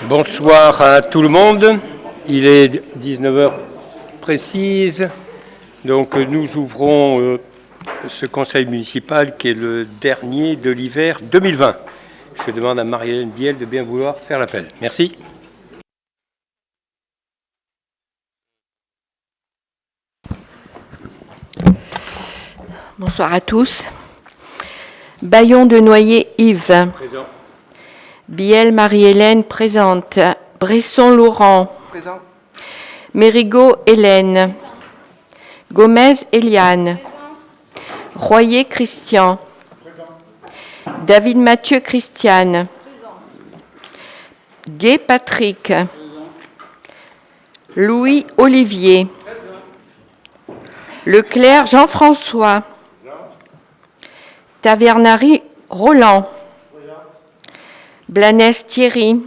Bonsoir à tout le monde. Il est 19 heures précises. Donc nous ouvrons ce conseil municipal qui est le dernier de l'hiver 2020. Je demande à Marie-Hélène Biel de bien vouloir faire l'appel. Merci. Bonsoir à tous. Bayon de Noyer Yves. Présent. Biel Marie-Hélène présente. Bresson Laurent. Présent. Mérigot Hélène. Gomez Eliane. Royer Christian. Présent. David Mathieu Christiane. Gay Patrick. Présent. Louis Olivier. Présent. Leclerc Jean-François. Tavernari Roland. Blanes Thierry.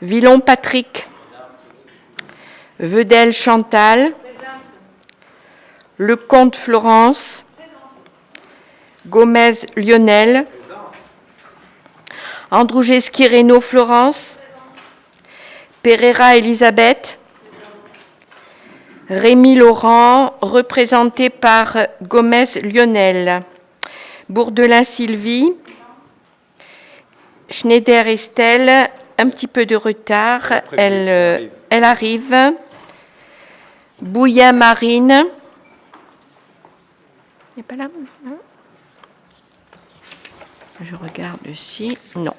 Villon Patrick. Vedel Chantal. Lecomte Florence. Gomez Lionel. Androujeski Reynaud Florence. Pereira Elisabeth. Rémi Laurent, représenté par Gomez Lionel. Bourdelin Sylvie. Schneider Estelle, un petit peu de retard, elle arrive. Bouillin Marine. Il n'est pas là, hein? Je regarde ici. Non.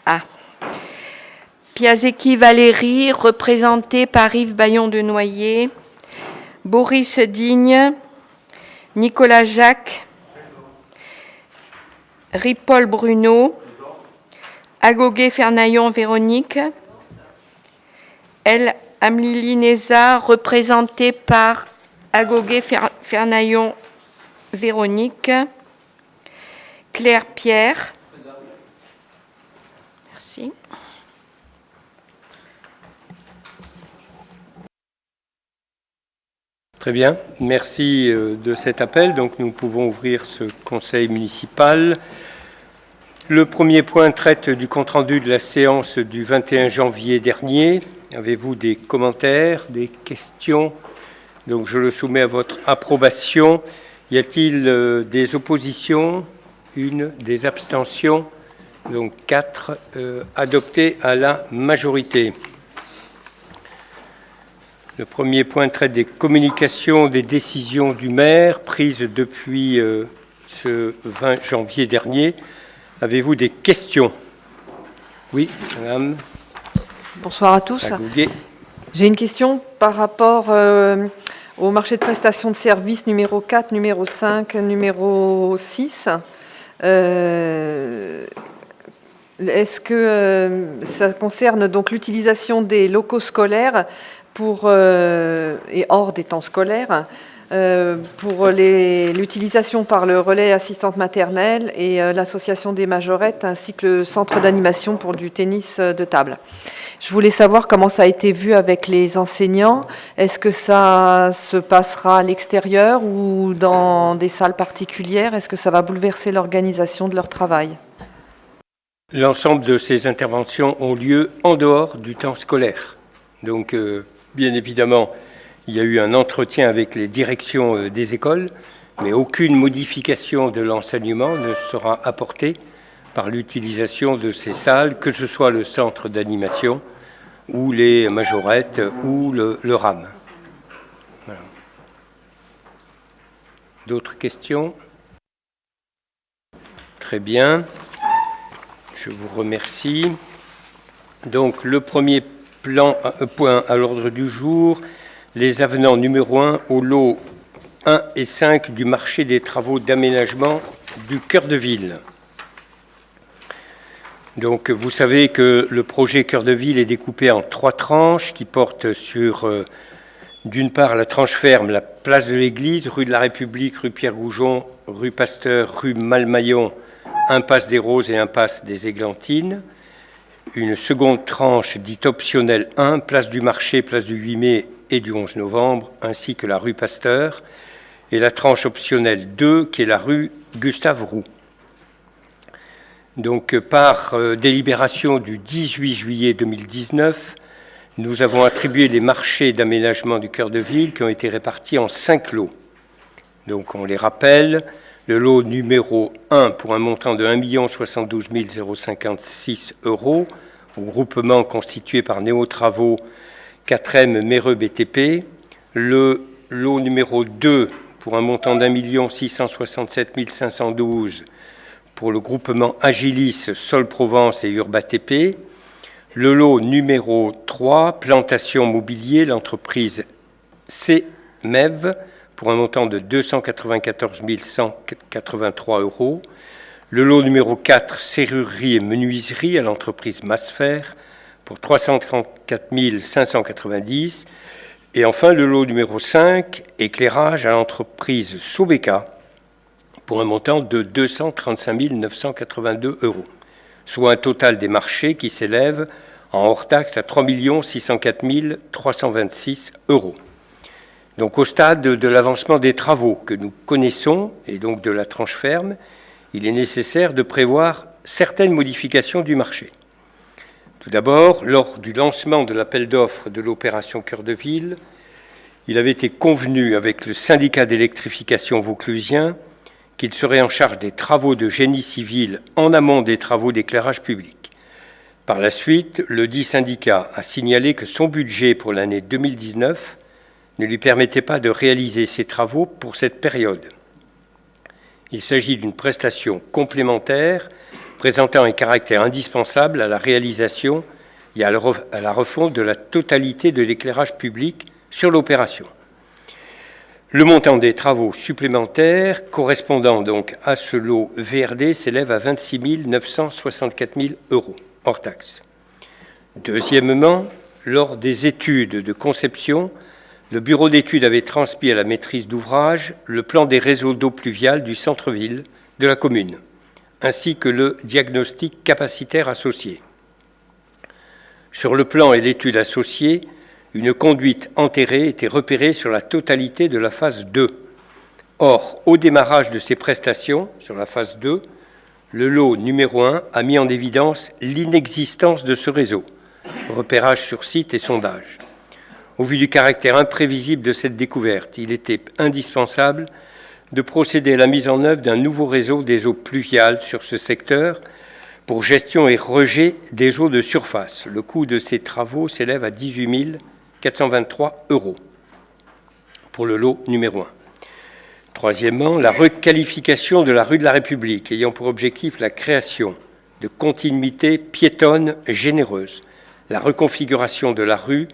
Ah. Piasecki Valérie, représenté par Yves Bayon de Noyer. Boris Digne. Nicolas Jacques. Ripoll Bruno. Agoguet Fernaillon Véronique. Elle Amlili Neza, représentée par Agoguet Fernaillon Véronique. Claire Pierre. Merci. Très bien, merci de cet appel. Donc nous pouvons ouvrir ce conseil municipal. Le premier point traite du compte-rendu de la séance du 21 janvier dernier. Avez-vous des commentaires, des questions? Donc je le soumets à votre approbation. Y a-t-il des oppositions? Une, des abstentions? Donc 4 adoptés à la majorité. Le premier point traite des communications des décisions du maire prises depuis ce 20 janvier dernier. Avez-vous des questions? Oui, madame. Bonsoir à tous. J'ai une question par rapport au marché de prestations de services numéro 4, numéro 5, numéro 6. Est-ce que ça concerne donc l'utilisation des locaux scolaires et hors des temps scolaires, pour l'utilisation par le relais assistante maternelle et l'association des majorettes, ainsi que le centre d'animation pour du tennis de table. Je voulais savoir comment ça a été vu avec les enseignants. Est-ce que ça se passera à l'extérieur ou dans des salles particulières? Est-ce que ça va bouleverser l'organisation de leur travail? L'ensemble de ces interventions ont lieu en dehors du temps scolaire. Donc, bien évidemment, il y a eu un entretien avec les directions des écoles, mais aucune modification de l'enseignement ne sera apportée par l'utilisation de ces salles, que ce soit le centre d'animation ou les majorettes ou le RAM. Voilà. D'autres questions? Très bien. Je vous remercie. Donc, le premier point à l'ordre du jour, les avenants numéro 1 au lot 1 et 5 du marché des travaux d'aménagement du cœur de ville. Donc, vous savez que le projet cœur de ville est découpé en 3 tranches qui portent sur, d'une part, la tranche ferme, la place de l'église, rue de la République, rue Pierre-Goujon, rue Pasteur, rue Malmaillon, impasse des Roses et impasse des Églantines. Une seconde tranche dite optionnelle 1, place du marché, place du 8 mai et du 11 novembre, ainsi que la rue Pasteur. Et la tranche optionnelle 2, qui est la rue Gustave Roux. Donc, par délibération du 18 juillet 2019, nous avons attribué les marchés d'aménagement du cœur de ville qui ont été répartis en 5 lots. Donc, on les rappelle, le lot numéro 1 pour un montant de 1 072 056 €, au groupement constitué par Néo Travaux, 4M, Méreux BTP. Le lot numéro 2 pour un montant d'1 667 512 pour le groupement Agilis, Sol Provence et Urba TP. Le lot numéro 3, Plantation Mobilier, l'entreprise CMEV, pour un montant de 294 183 €. Le lot numéro 4, Serrurerie et Menuiserie, à l'entreprise Masfer, pour 334 590. Et enfin, le lot numéro 5, Éclairage, à l'entreprise Sobeca, pour un montant de 235 982 €, soit un total des marchés qui s'élève en hors-taxe à 3 604 326 €. Donc, au stade de l'avancement des travaux que nous connaissons, et donc de la tranche ferme, il est nécessaire de prévoir certaines modifications du marché. Tout d'abord, lors du lancement de l'appel d'offres de l'opération Cœur de Ville, il avait été convenu avec le syndicat d'électrification vauclusien qu'il serait en charge des travaux de génie civil en amont des travaux d'éclairage public. Par la suite, le dit syndicat a signalé que son budget pour l'année 2019 ne lui permettait pas de réaliser ces travaux pour cette période. Il s'agit d'une prestation complémentaire présentant un caractère indispensable à la réalisation et à la refonte de la totalité de l'éclairage public sur l'opération. Le montant des travaux supplémentaires correspondant donc à ce lot VRD s'élève à 26 964 000 € hors taxe. Deuxièmement, lors des études de conception, le bureau d'études avait transmis à la maîtrise d'ouvrage le plan des réseaux d'eau pluviale du centre-ville de la commune, ainsi que le diagnostic capacitaire associé. Sur le plan et l'étude associée, une conduite enterrée était repérée sur la totalité de la phase 2. Or, au démarrage de ces prestations, sur la phase 2, le lot numéro 1 a mis en évidence l'inexistence de ce réseau, repérage sur site et sondage. Au vu du caractère imprévisible de cette découverte, il était indispensable de procéder à la mise en œuvre d'un nouveau réseau des eaux pluviales sur ce secteur pour gestion et rejet des eaux de surface. Le coût de ces travaux s'élève à 18 423 € pour le lot numéro 1. Troisièmement, la requalification de la rue de la République, ayant pour objectif la création de continuités piétonnes généreuses. La reconfiguration de la rue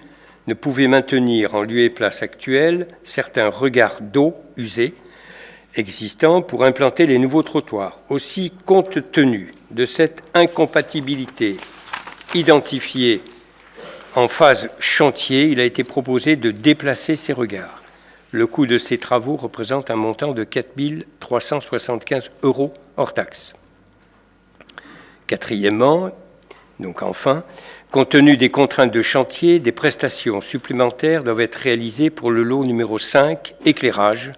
ne pouvait maintenir en lieu et place actuelle certains regards d'eau usés existants pour implanter les nouveaux trottoirs. Aussi, compte tenu de cette incompatibilité identifiée en phase chantier, il a été proposé de déplacer ces regards. Le coût de ces travaux représente un montant de 4 375 € hors taxe. Quatrièmement, donc enfin, compte tenu des contraintes de chantier, des prestations supplémentaires doivent être réalisées pour le lot numéro 5, éclairage,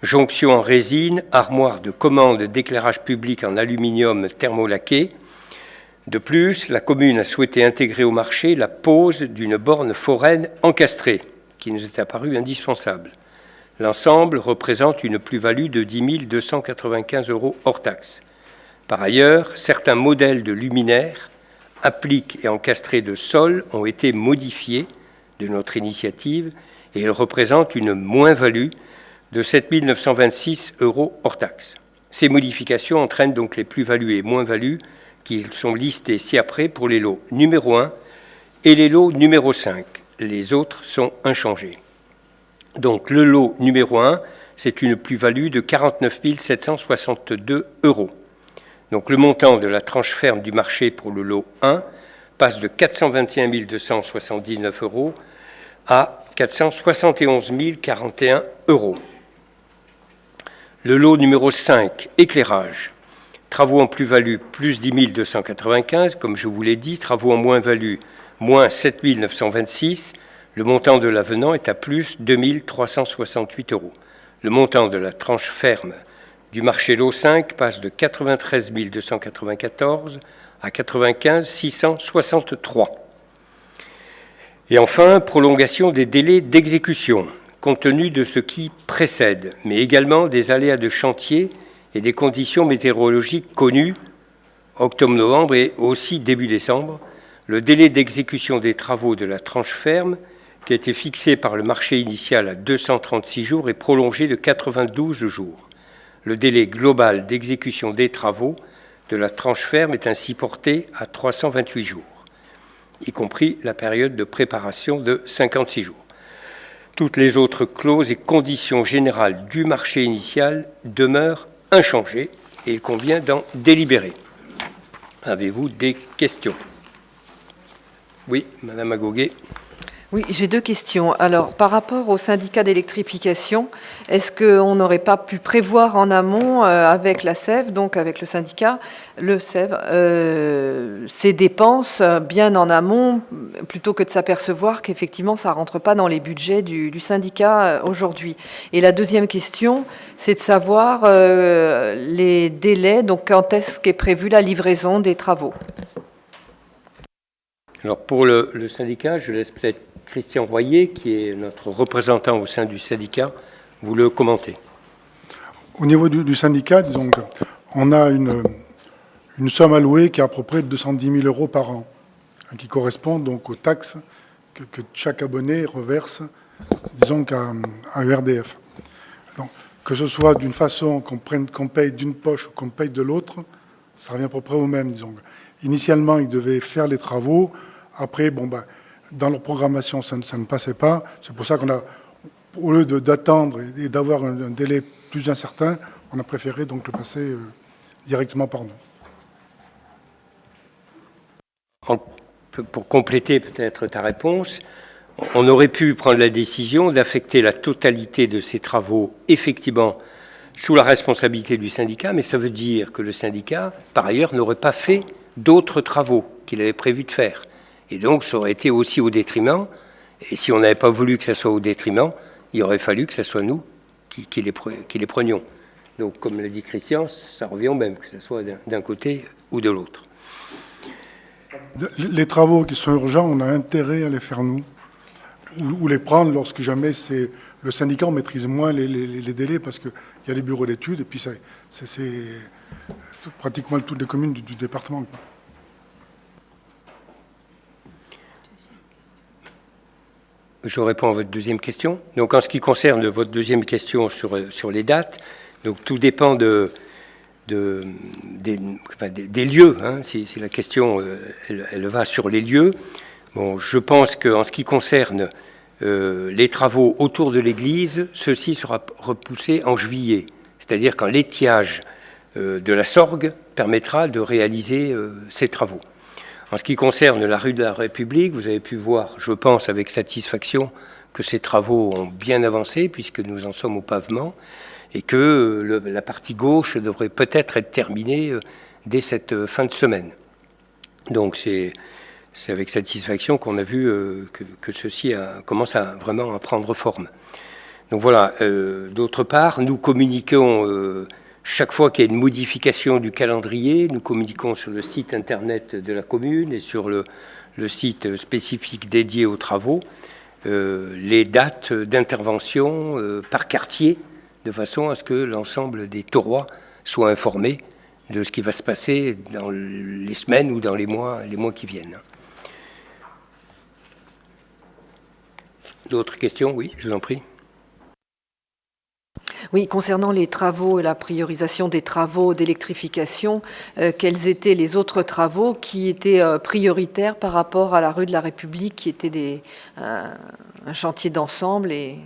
jonction en résine, armoire de commande d'éclairage public en aluminium thermolaqué. De plus, la commune a souhaité intégrer au marché la pose d'une borne foraine encastrée, qui nous est apparue indispensable. L'ensemble représente une plus-value de 10 295 € hors taxe. Par ailleurs, certains modèles de luminaires appliques et encastrés de sol ont été modifiés de notre initiative et ils représentent une moins-value de 7 926 € hors taxe. Ces modifications entraînent donc les plus-values et moins-values qui sont listés ci-après pour les lots numéro 1 et les lots numéro 5. Les autres sont inchangés. Donc le lot numéro 1, c'est une plus-value de 49 762 €. Donc le montant de la tranche ferme du marché pour le lot 1 passe de 421 279 € à 471 041 €. Le lot numéro 5, éclairage. Travaux en plus-value, plus 10 295, comme je vous l'ai dit. Travaux en moins-value, moins 7 926. Le montant de l'avenant est à plus 2 368 €. Le montant de la tranche ferme du marché lot 5 passe de 93 294 à 95 663. Et enfin, prolongation des délais d'exécution, compte tenu de ce qui précède, mais également des aléas de chantier et des conditions météorologiques connues, octobre-novembre et aussi début décembre. Le délai d'exécution des travaux de la tranche ferme, qui a été fixé par le marché initial à 236 jours, est prolongé de 92 jours. Le délai global d'exécution des travaux de la tranche ferme est ainsi porté à 328 jours, y compris la période de préparation de 56 jours. Toutes les autres clauses et conditions générales du marché initial demeurent inchangées et il convient d'en délibérer. Avez-vous des questions? Oui, Madame Agoguet. Oui, j'ai deux questions. Alors, par rapport au syndicat d'électrification, est-ce qu'on n'aurait pas pu prévoir en amont, avec la SEV, donc avec le syndicat, le SEV, ces dépenses bien en amont, plutôt que de s'apercevoir qu'effectivement, ça ne rentre pas dans les budgets du syndicat aujourd'hui? Et la deuxième question, c'est de savoir les délais, donc quand est-ce qu'est prévue la livraison des travaux? Alors, pour le syndicat, je laisse peut-être Christian Royer, qui est notre représentant au sein du syndicat, vous le commentez. Au niveau du syndicat, disons qu'on a une somme allouée qui est à peu près de 210 000 € par an, qui correspond donc aux taxes que chaque abonné reverse, disons à ERDF. Donc, que ce soit d'une façon qu'on paye d'une poche ou qu'on paye de l'autre, ça revient à peu près au même, disons. Initialement, ils devaient faire les travaux. Après, dans leur programmation, ça ne passait pas. C'est pour ça qu'on a, au lieu d'attendre et d'avoir un délai plus incertain, on a préféré donc le passer directement par nous. Pour compléter peut-être ta réponse, on aurait pu prendre la décision d'affecter la totalité de ces travaux effectivement sous la responsabilité du syndicat, mais ça veut dire que le syndicat, par ailleurs, n'aurait pas fait d'autres travaux qu'il avait prévu de faire. Et donc, ça aurait été aussi au détriment. Et si on n'avait pas voulu que ça soit au détriment, il aurait fallu que ce soit nous qui les prenions. Donc, comme l'a dit Christian, ça revient au même, que ce soit d'un côté ou de l'autre. Les travaux qui sont urgents, on a intérêt à les faire nous, ou les prendre lorsque jamais c'est... Le syndicat, on maîtrise moins les délais parce qu'il y a les bureaux d'études, et puis c'est pratiquement toutes les communes du département. Je réponds à votre deuxième question. Donc, en ce qui concerne votre deuxième question sur les dates, donc tout dépend des lieux. Hein, si la question elle va sur les lieux. Bon, je pense qu'en ce qui concerne les travaux autour de l'église, ceci sera repoussé en juillet. C'est-à-dire quand l'étiage de la Sorgue permettra de réaliser ces travaux. En ce qui concerne la rue de la République, vous avez pu voir, je pense, avec satisfaction, que ces travaux ont bien avancé, puisque nous en sommes au pavement, et que la partie gauche devrait peut-être être terminée dès cette fin de semaine. Donc c'est avec satisfaction qu'on a vu que ceci commence vraiment à prendre forme. Donc voilà, d'autre part, nous communiquons... chaque fois qu'il y a une modification du calendrier, nous communiquons sur le site internet de la commune et sur le site spécifique dédié aux travaux les dates d'intervention par quartier, de façon à ce que l'ensemble des taurois soient informés de ce qui va se passer dans les semaines ou dans les mois qui viennent. D'autres questions? Oui, je vous en prie. Oui, concernant les travaux et la priorisation des travaux d'électrification, quels étaient les autres travaux qui étaient prioritaires par rapport à la rue de la République, qui était un chantier d'ensemble et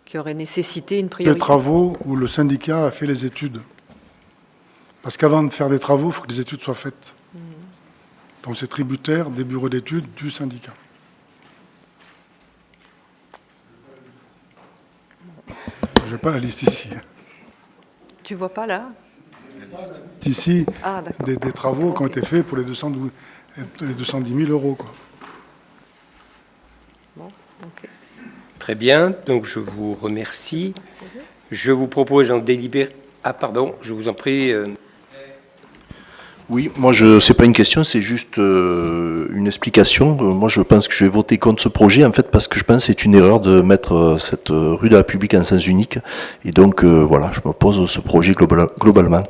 qui aurait nécessité une priorité? Les travaux où le syndicat a fait les études. Parce qu'avant de faire des travaux, il faut que les études soient faites. Donc c'est tributaire des bureaux d'études du syndicat. Je n'ai pas la liste ici. Tu vois pas là? Ici, des travaux qui ont été faits pour les 210 000 €. Quoi. Bon, ok. Très bien, donc je vous remercie. Je vous propose d'en délibérer. Ah pardon, je vous en prie. Oui, moi, c'est pas une question, c'est juste une explication. Moi, je pense que je vais voter contre ce projet, en fait, parce que je pense que c'est une erreur de mettre cette rue de la République en sens unique. Et donc, voilà, je m'oppose à ce projet globalement.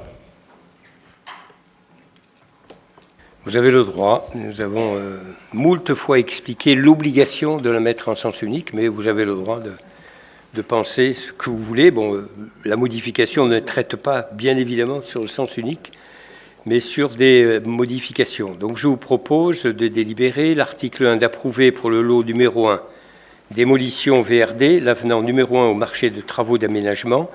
Vous avez le droit. Nous avons moult fois expliqué l'obligation de la mettre en sens unique, mais vous avez le droit de penser ce que vous voulez. Bon, la modification ne traite pas, bien évidemment, sur le sens unique, mais sur des modifications. Donc je vous propose de délibérer l'article 1 d'approuver pour le lot numéro 1, démolition VRD, l'avenant numéro 1 au marché de travaux d'aménagement,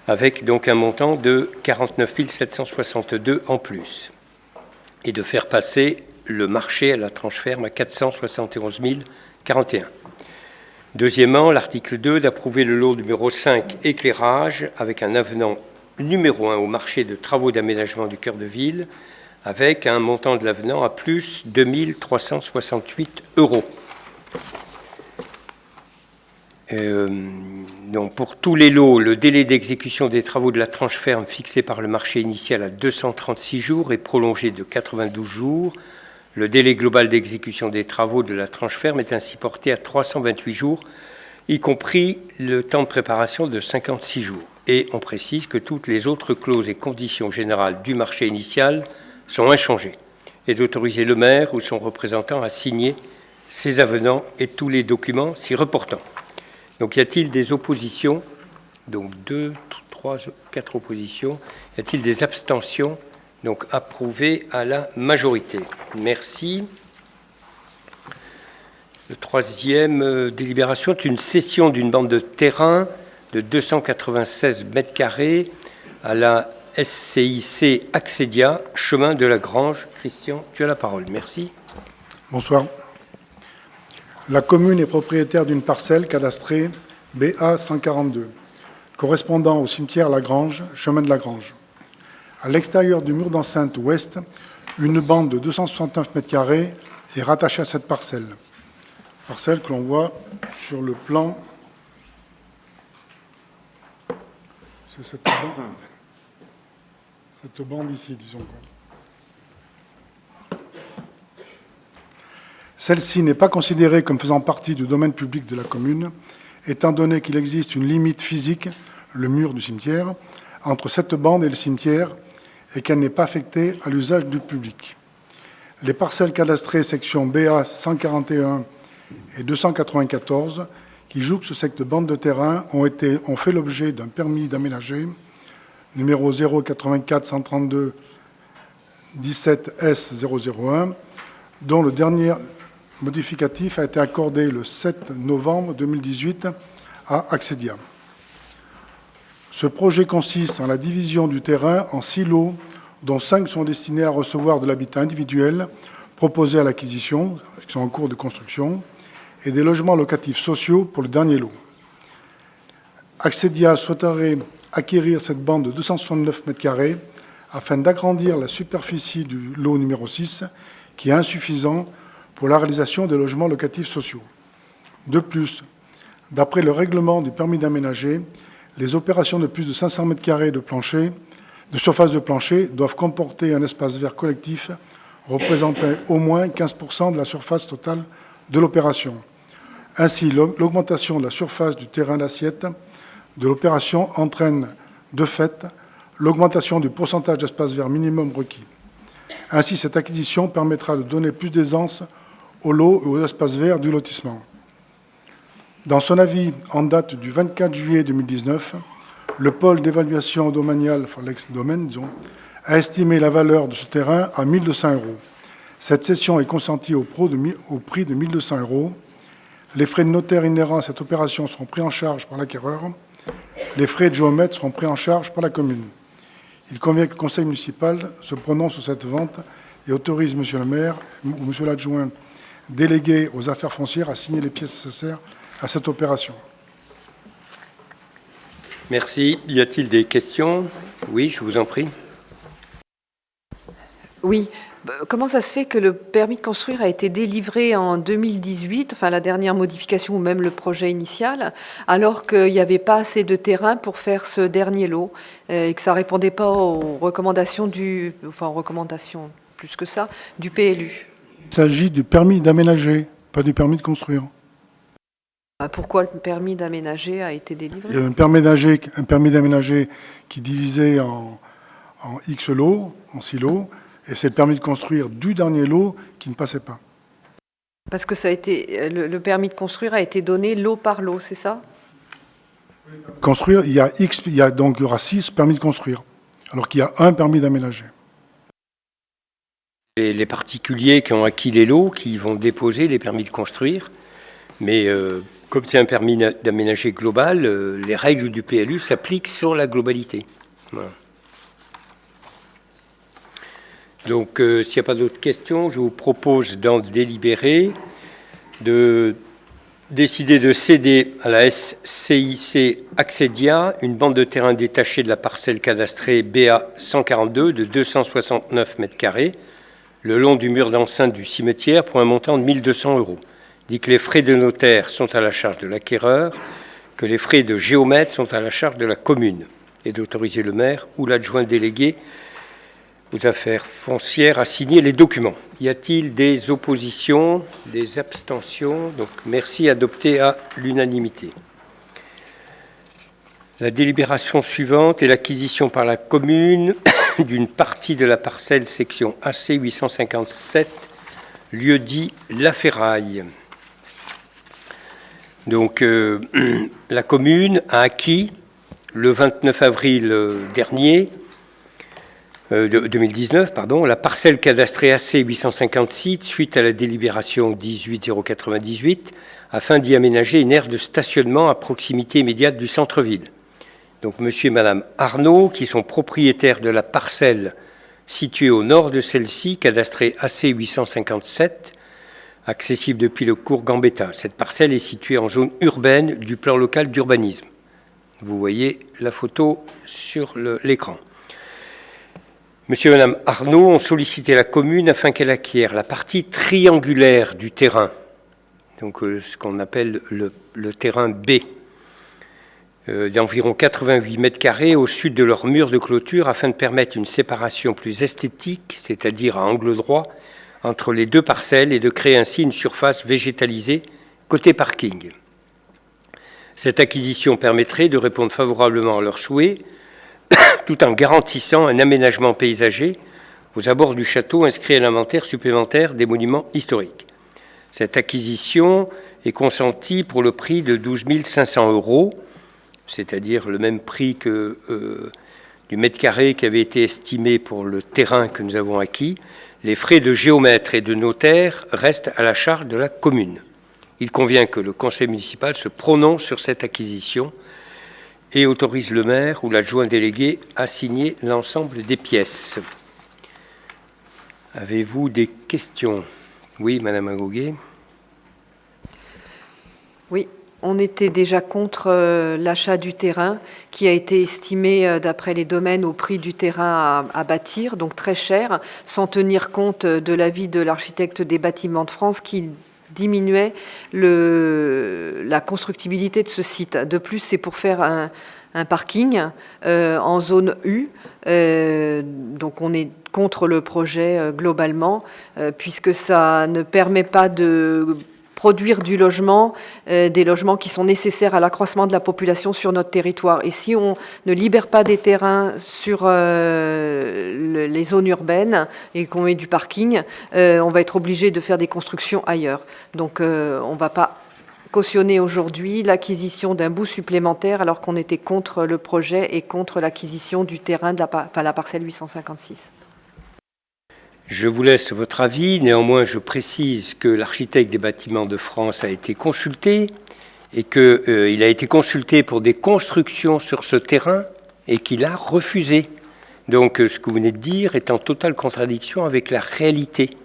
avec donc un montant de 49 762 en plus, et de faire passer le marché à la tranche ferme à 471 041. Deuxièmement, l'article 2 d'approuver le lot numéro 5, éclairage, avec un avenant numéro 1 au marché de travaux d'aménagement du cœur de ville, avec un montant de l'avenant à plus 2 368 €. Donc pour tous les lots, le délai d'exécution des travaux de la tranche ferme fixé par le marché initial à 236 jours est prolongé de 92 jours. Le délai global d'exécution des travaux de la tranche ferme est ainsi porté à 328 jours, y compris le temps de préparation de 56 jours. Et on précise que toutes les autres clauses et conditions générales du marché initial sont inchangées, et d'autoriser le maire ou son représentant à signer ces avenants et tous les documents s'y reportant. Donc y a-t-il des oppositions? Donc 2, 3, 4 oppositions. Y a-t-il des abstentions? Donc approuvé à la majorité. Merci. Le troisième délibération est une cession d'une bande de terrain de 296 mètres carrés à la SCIC Accédia, chemin de la Grange. Christian, tu as la parole. Merci. Bonsoir. La commune est propriétaire d'une parcelle cadastrée BA 142, correspondant au cimetière La Grange, chemin de la Grange. À l'extérieur du mur d'enceinte ouest, une bande de 269 mètres carrés est rattachée à cette parcelle. Parcelle que l'on voit sur le plan. C'est cette bande ici, disons. Celle-ci n'est pas considérée comme faisant partie du domaine public de la commune, étant donné qu'il existe une limite physique, le mur du cimetière, entre cette bande et le cimetière, et qu'elle n'est pas affectée à l'usage du public. Les parcelles cadastrées section BA 141 et 294, qui jouxtent cette bande de terrain, ont fait l'objet d'un permis d'aménager, numéro 084 132 17 S 001, dont le dernier modificatif a été accordé le 7 novembre 2018 à Accédia. Ce projet consiste en la division du terrain en 6 lots, dont 5 sont destinés à recevoir de l'habitat individuel proposé à l'acquisition, qui sont en cours de construction, et des logements locatifs sociaux pour le dernier lot. Accédia souhaiterait acquérir cette bande de 269 mètres carrés afin d'agrandir la superficie du lot numéro 6, qui est insuffisant pour la réalisation de logements locatifs sociaux. De plus, d'après le règlement du permis d'aménager, les opérations de plus de 500 mètres carrés de surface de plancher doivent comporter un espace vert collectif représentant au moins 15% de la surface totale de l'opération. Ainsi, l'augmentation de la surface du terrain d'assiette de l'opération entraîne, de fait, l'augmentation du pourcentage d'espace vert minimum requis. Ainsi, cette acquisition permettra de donner plus d'aisance aux lots et aux espaces verts du lotissement. Dans son avis en date du 24 juillet 2019, le pôle d'évaluation domaniale, enfin l'ex-domaine, disons, a estimé la valeur de ce terrain à 1 200 €. Cette cession est consentie au prix de 1 200 €. Les frais de notaire inhérents à cette opération seront pris en charge par l'acquéreur. Les frais de géomètre seront pris en charge par la commune. Il convient que le conseil municipal se prononce sur cette vente et autorise monsieur le maire ou monsieur l'adjoint délégué aux affaires foncières à signer les pièces nécessaires à cette opération. Merci. Y a-t-il des questions? Oui, je vous en prie. Oui, Comment ça se fait que le permis de construire a été délivré en 2018, enfin la dernière modification ou même le projet initial, alors qu'il n'y avait pas assez de terrain pour faire ce dernier lot et que ça ne répondait pas aux recommandations aux recommandations plus que ça, du PLU? Il s'agit du permis d'aménager, pas du permis de construire. Pourquoi le permis d'aménager a été délivré? Il y a un permis d'aménager qui divisait en X lots, en 6 lots, et c'est le permis de construire du dernier lot qui ne passait pas. Parce que ça a été, le permis de construire a été donné lot par lot, c'est ça? Construire, il y aura 6 permis de construire, alors qu'il y a un permis d'aménager. Les particuliers qui ont acquis les lots, qui vont déposer les permis de construire, mais comme c'est un permis d'aménager global, les règles du PLU s'appliquent sur la globalité. Voilà. Donc, s'il n'y a pas d'autres questions, je vous propose d'en délibérer, de décider de céder à la SCIC Accédia une bande de terrain détachée de la parcelle cadastrée BA 142 de 269 m², le long du mur d'enceinte du cimetière pour un montant de 1 200 €. Dit que les frais de notaire sont à la charge de l'acquéreur, que les frais de géomètre sont à la charge de la commune, et d'autoriser le maire ou l'adjoint délégué aux affaires foncières à signer les documents. Y a-t-il des oppositions, des abstentions? Donc, merci, adopté à l'unanimité. La délibération suivante est l'acquisition par la commune d'une partie de la parcelle section AC 857, lieu dit La Ferraille. Donc, la commune a acquis le 29 avril dernier, 2019, la parcelle cadastrée AC 856 suite à la délibération 18098 afin d'y aménager une aire de stationnement à proximité immédiate du centre-ville. Donc, monsieur et madame Arnaud, qui sont propriétaires de la parcelle située au nord de celle-ci, cadastrée AC 857, accessible depuis le cours Gambetta. Cette parcelle est située en zone urbaine du plan local d'urbanisme. Vous voyez la photo sur l'écran. Monsieur et madame Arnaud ont sollicité la commune afin qu'elle acquiert la partie triangulaire du terrain, donc ce qu'on appelle le terrain B, d'environ 88 m² au sud de leur mur de clôture afin de permettre une séparation plus esthétique, c'est-à-dire à angle droit, entre les deux parcelles et de créer ainsi une surface végétalisée côté parking. Cette acquisition permettrait de répondre favorablement à leurs souhaits tout en garantissant un aménagement paysager aux abords du château inscrit à l'inventaire supplémentaire des monuments historiques. Cette acquisition est consentie pour le prix de 12 500 €, c'est-à-dire le même prix que du mètre carré qui avait été estimé pour le terrain que nous avons acquis. Les frais de géomètre et de notaire restent à la charge de la commune. Il convient que le conseil municipal se prononce sur cette acquisition et autorise le maire ou l'adjoint délégué à signer l'ensemble des pièces. Avez-vous des questions? Oui, madame Agouguet. Oui, on était déjà contre l'achat du terrain qui a été estimé d'après les domaines au prix du terrain à bâtir, donc très cher, sans tenir compte de l'avis de l'architecte des bâtiments de France qui diminuait la constructibilité de ce site. De plus, c'est pour faire un parking en zone U. Donc on est contre le projet globalement, puisque ça ne permet pas de produire du logement, des logements qui sont nécessaires à l'accroissement de la population sur notre territoire. Et si on ne libère pas des terrains sur les zones urbaines et qu'on met du parking, on va être obligé de faire des constructions ailleurs. Donc on ne va pas cautionner aujourd'hui l'acquisition d'un bout supplémentaire alors qu'on était contre le projet et contre l'acquisition du terrain de la parcelle 856. Je vous laisse votre avis. Néanmoins, je précise que l'architecte des bâtiments de France a été consulté et qu'il a été consulté pour des constructions sur ce terrain et qu'il a refusé. Donc, ce que vous venez de dire est en totale contradiction avec la réalité.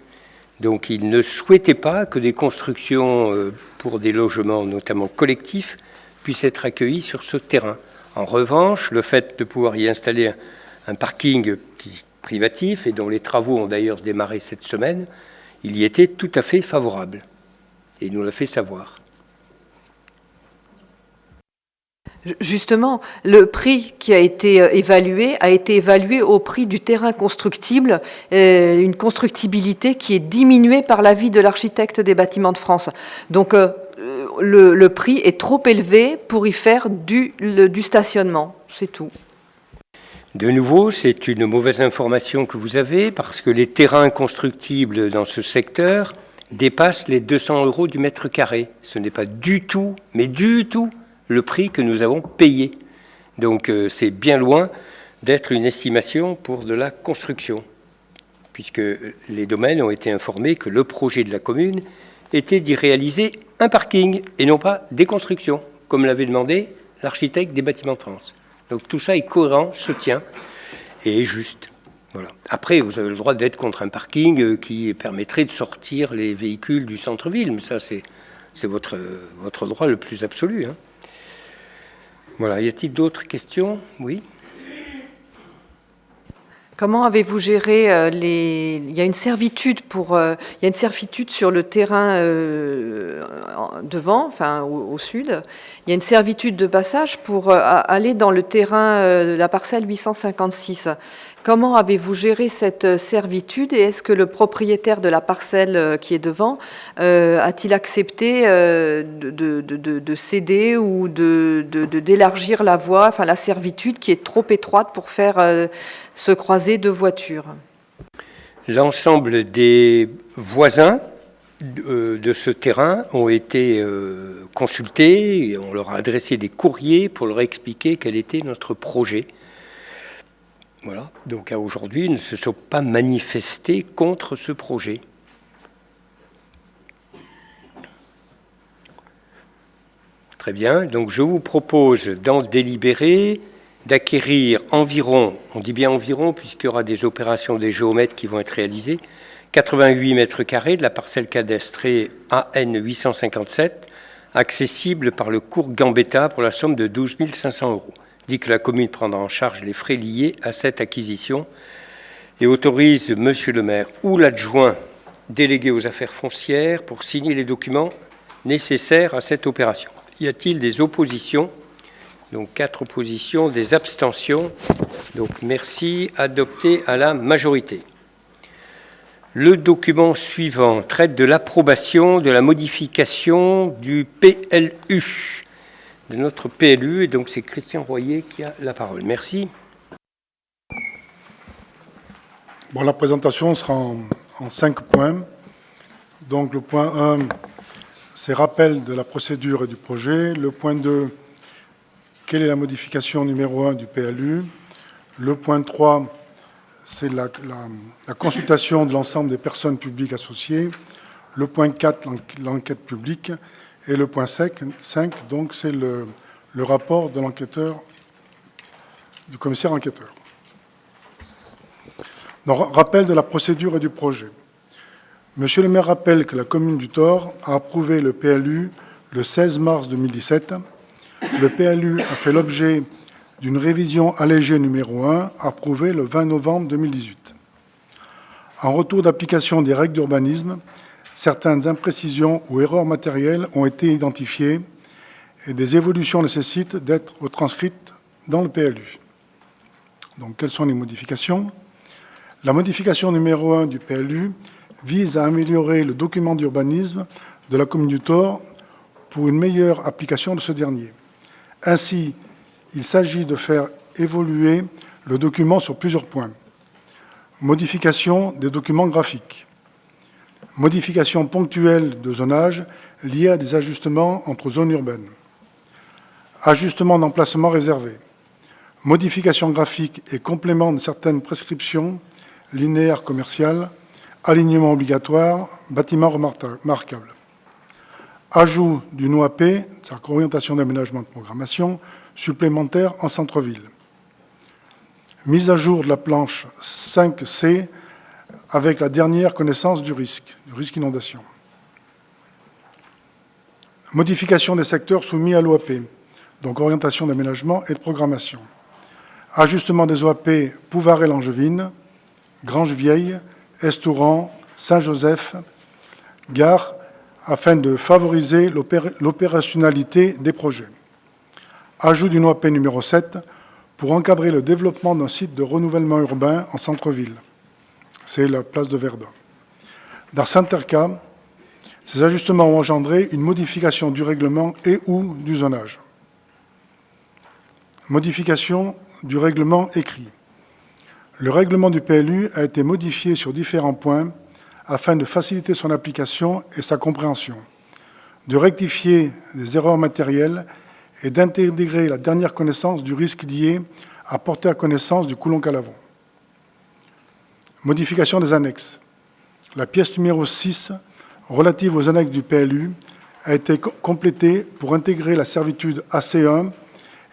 Donc, il ne souhaitait pas que des constructions pour des logements, notamment collectifs, puissent être accueillies sur ce terrain. En revanche, le fait de pouvoir y installer un parking privatif, et dont les travaux ont d'ailleurs démarré cette semaine, il y était tout à fait favorable. Et il nous l'a fait savoir. Justement, le prix qui a été évalué au prix du terrain constructible, une constructibilité qui est diminuée par l'avis de l'architecte des Bâtiments de France. Donc, le prix est trop élevé pour y faire du stationnement, c'est tout. De nouveau, c'est une mauvaise information que vous avez, parce que les terrains constructibles dans ce secteur dépassent les 200 € du mètre carré. Ce n'est pas du tout, mais du tout, le prix que nous avons payé. Donc c'est bien loin d'être une estimation pour de la construction, puisque les domaines ont été informés que le projet de la commune était d'y réaliser un parking et non pas des constructions, comme l'avait demandé l'architecte des Bâtiments de France. Donc tout ça est cohérent, se tient et est juste. Voilà. Après, vous avez le droit d'être contre un parking qui permettrait de sortir les véhicules du centre-ville, mais ça c'est votre droit le plus absolu, hein. Voilà, y a-t-il d'autres questions? Oui. Comment avez-vous géré il y a une servitude sur le terrain devant, enfin au sud. Il y a une servitude de passage pour aller dans le terrain de la parcelle 856. Comment avez-vous géré cette servitude et est-ce que le propriétaire de la parcelle qui est devant a-t-il accepté de céder ou d'élargir la voie, enfin la servitude qui est trop étroite pour faire se croiser deux voitures? L'ensemble des voisins de ce terrain ont été consultés et on leur a adressé des courriers pour leur expliquer quel était notre projet. Voilà. Donc à aujourd'hui, ils ne se sont pas manifestés contre ce projet. Très bien. Donc je vous propose d'en délibérer, d'acquérir environ, on dit bien environ puisqu'il y aura des opérations des géomètres qui vont être réalisées, 88 mètres carrés de la parcelle cadastrée AN 857, accessible par le cours Gambetta pour la somme de 12 500 €. Dit que la commune prendra en charge les frais liés à cette acquisition et autorise Monsieur le maire ou l'adjoint délégué aux affaires foncières pour signer les documents nécessaires à cette opération. Y a-t-il des oppositions? Donc 4 oppositions, des abstentions. Donc merci, adopté à la majorité. Le document suivant traite de l'approbation de la modification du PLU. De notre PLU, et donc c'est Christian Royer qui a la parole. Merci. Bon, la présentation sera en 5 points. Donc le point 1, c'est rappel de la procédure et du projet. Le point 2, quelle est la modification numéro 1 du PLU? Le point 3, c'est la consultation de l'ensemble des personnes publiques associées. Le point 4, l'enquête publique. Et le point 5, donc, c'est le rapport de l'enquêteur, du commissaire enquêteur. Donc, rappel de la procédure et du projet. Monsieur le maire rappelle que la commune du Thor a approuvé le PLU le 16 mars 2017. Le PLU a fait l'objet d'une révision allégée numéro 1, approuvée le 20 novembre 2018. En retour d'application des règles d'urbanisme, certaines imprécisions ou erreurs matérielles ont été identifiées et des évolutions nécessitent d'être retranscrites dans le PLU. Donc, quelles sont les modifications? La modification numéro 1 du PLU vise à améliorer le document d'urbanisme de la commune du Thor pour une meilleure application de ce dernier. Ainsi, il s'agit de faire évoluer le document sur plusieurs points. Modification des documents graphiques. Modification ponctuelle de zonage liée à des ajustements entre zones urbaines. Ajustement d'emplacement réservé. Modification graphique et complément de certaines prescriptions linéaires commerciales. Alignement obligatoire, bâtiment remarquable. Ajout d'une OAP, c'est-à-dire orientation d'aménagement de programmation, supplémentaire en centre-ville. Mise à jour de la planche 5C avec la dernière connaissance du risque inondation. Modification des secteurs soumis à l'OAP, donc orientation d'aménagement et de programmation. Ajustement des OAP Pouvaré-Langevine, Grange-Vieille, Estouran, Saint-Joseph, Gare, afin de favoriser l'opérationnalité des projets. Ajout d'une OAP numéro 7 pour encadrer le développement d'un site de renouvellement urbain en centre-ville. C'est la place de Verdun. Dans certains cas, ces ajustements ont engendré une modification du règlement et ou du zonage. Modification du règlement écrit. Le règlement du PLU a été modifié sur différents points afin de faciliter son application et sa compréhension, de rectifier les erreurs matérielles et d'intégrer la dernière connaissance du risque lié à porter à connaissance du Coulon-Calavon. Modification des annexes. La pièce numéro 6, relative aux annexes du PLU, a été complétée pour intégrer la servitude AC1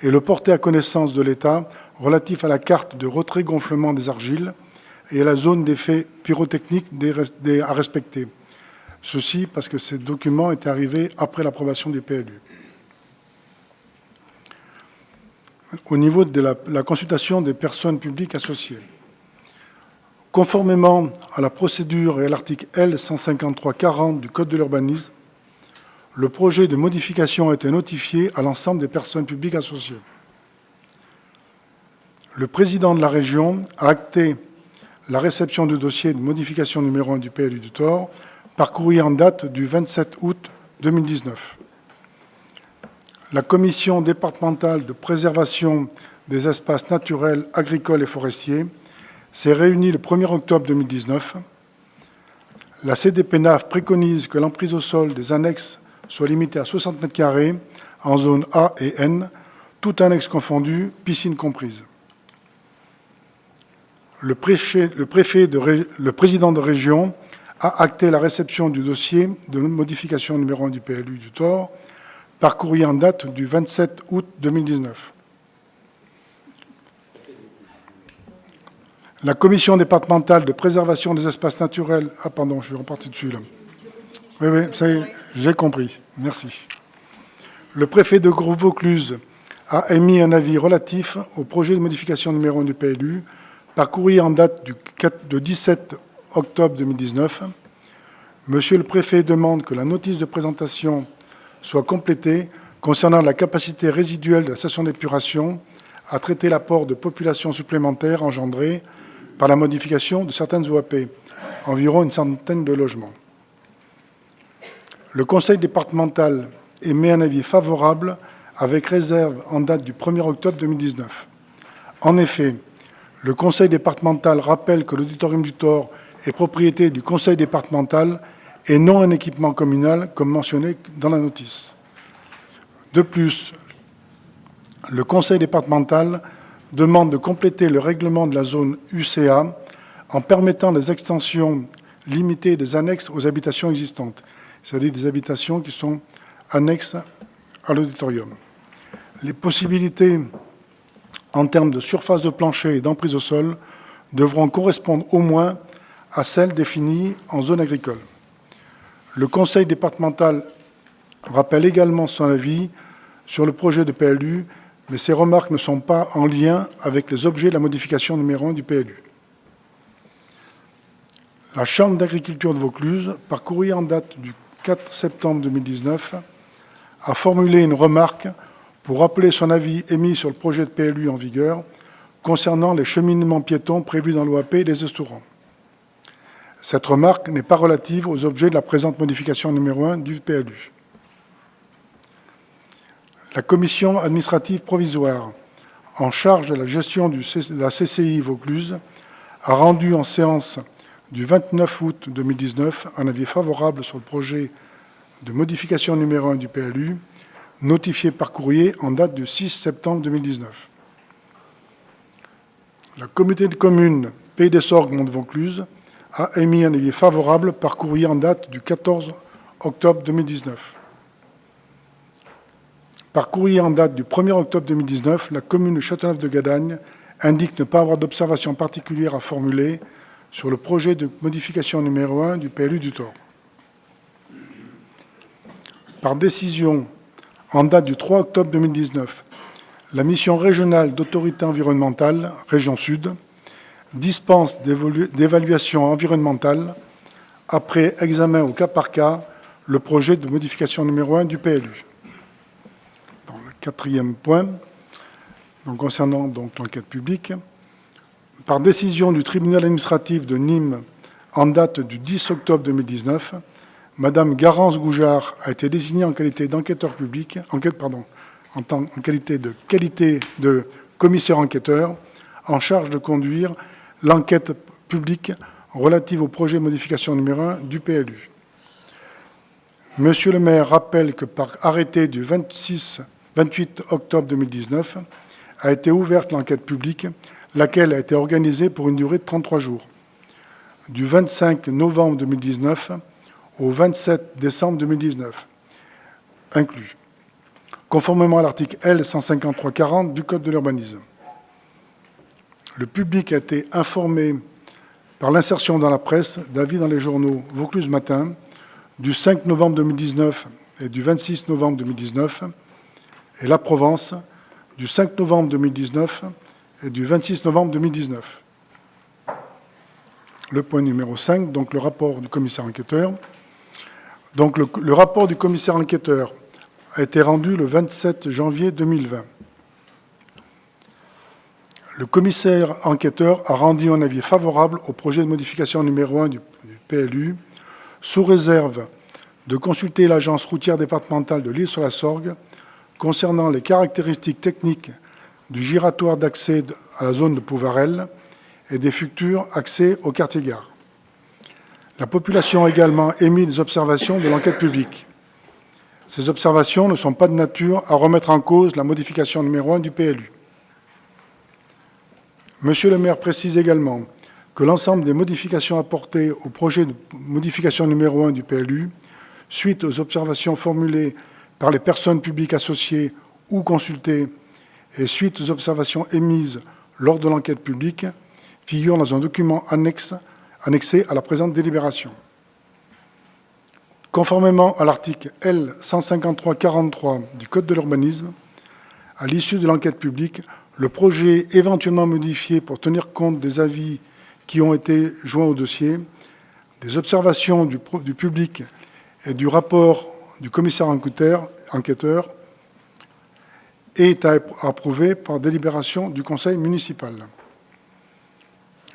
et le porter à connaissance de l'État relatif à la carte de retrait-gonflement des argiles et à la zone d'effet pyrotechnique à respecter. Ceci parce que ces documents étaient arrivés après l'approbation du PLU. Au niveau de la consultation des personnes publiques associées, conformément à la procédure et à l'article L153-40 du Code de l'urbanisme, le projet de modification a été notifié à l'ensemble des personnes publiques associées. Le président de la région a acté la réception du dossier de modification numéro 1 du PLU du Thor par courrier en date du 27 août 2019. La commission départementale de préservation des espaces naturels, agricoles et forestiers s'est réunie le 1er octobre 2019. La CDPNAF préconise que l'emprise au sol des annexes soit limitée à 60 m² en zone A et N, tout annexe confondu, piscine comprise. Le président de région a acté la réception du dossier de modification numéro 1 du PLU du Thor par courrier en date du 27 août 2019. La commission départementale de préservation des espaces naturels... Ah, pardon, je suis reparti dessus, là. Oui, ça y est, j'ai compris. Merci. Le préfet de Vaucluse a émis un avis relatif au projet de modification numéro 1 du PLU par courrier en date de 17 octobre 2019. Monsieur le préfet demande que la notice de présentation soit complétée concernant la capacité résiduelle de la station d'épuration à traiter l'apport de population supplémentaire engendré par la modification de certaines OAP, environ une centaine de logements. Le conseil départemental émet un avis favorable avec réserve en date du 1er octobre 2019. En effet, le conseil départemental rappelle que l'auditorium du Thor est propriété du conseil départemental et non un équipement communal, comme mentionné dans la notice. De plus, le conseil départemental demande de compléter le règlement de la zone UCA en permettant des extensions limitées des annexes aux habitations existantes, c'est-à-dire des habitations qui sont annexes à l'auditorium. Les possibilités en termes de surface de plancher et d'emprise au sol devront correspondre au moins à celles définies en zone agricole. Le conseil départemental rappelle également son avis sur le projet de PLU, mais ces remarques ne sont pas en lien avec les objets de la modification numéro 1 du PLU. La Chambre d'agriculture de Vaucluse, par courrier en date du 4 septembre 2019, a formulé une remarque pour rappeler son avis émis sur le projet de PLU en vigueur concernant les cheminements piétons prévus dans l'OAP des Estourans. Cette remarque n'est pas relative aux objets de la présente modification numéro 1 du PLU. La commission administrative provisoire en charge de la gestion de la CCI Vaucluse a rendu en séance du 29 août 2019 un avis favorable sur le projet de modification numéro 1 du PLU, notifié par courrier en date du 6 septembre 2019. La communauté de communes Pays des Sorgues Mont-de-Vaucluse a émis un avis favorable par courrier en date du 14 octobre 2019. Par courrier en date du 1er octobre 2019, la commune de Châteauneuf-de-Gadagne indique ne pas avoir d'observation particulière à formuler sur le projet de modification numéro 1 du PLU du Thor. Par décision en date du 3 octobre 2019, la mission régionale d'autorité environnementale, Région Sud, dispense d'évaluation environnementale, après examen au cas par cas, le projet de modification numéro 1 du PLU. Dans le quatrième point, donc concernant l'enquête publique, par décision du tribunal administratif de Nîmes en date du 10 octobre 2019, Madame Garance Goujard a été désignée en qualité d'enquêteur public, en qualité de commissaire enquêteur, en charge de conduire l'enquête publique relative au projet de modification numéro 1 du PLU. Monsieur le maire rappelle que par arrêté du 28 octobre 2019 a été ouverte l'enquête publique, laquelle a été organisée pour une durée de 33 jours, du 25 novembre 2019 au 27 décembre 2019, inclus, conformément à l'article L. 153-40 du Code de l'urbanisme. Le public a été informé par l'insertion dans la presse d'avis dans les journaux Vaucluse Matin du 5 novembre 2019 et du 26 novembre 2019 et La Provence du 5 novembre 2019 et du 26 novembre 2019. Le point numéro 5, donc le rapport du commissaire enquêteur. Donc le rapport du commissaire enquêteur a été rendu le 27 janvier 2020. Le commissaire enquêteur a rendu un avis favorable au projet de modification numéro 1 du PLU, sous réserve de consulter l'agence routière départementale de l'Isle-sur-la-Sorgue concernant les caractéristiques techniques du giratoire d'accès à la zone de Pouvarel et des futurs accès au quartier-gare. La population a également émis des observations de l'enquête publique. Ces observations ne sont pas de nature à remettre en cause la modification numéro 1 du PLU. Monsieur le maire précise également que l'ensemble des modifications apportées au projet de modification numéro 1 du PLU, suite aux observations formulées par les personnes publiques associées ou consultées et suite aux observations émises lors de l'enquête publique, figurent dans un document annexé à la présente délibération. Conformément à l'article L. 153-43 du Code de l'urbanisme, à l'issue de l'enquête publique, le projet éventuellement modifié pour tenir compte des avis qui ont été joints au dossier, des observations du public et du rapport du commissaire enquêteur est approuvé par délibération du conseil municipal.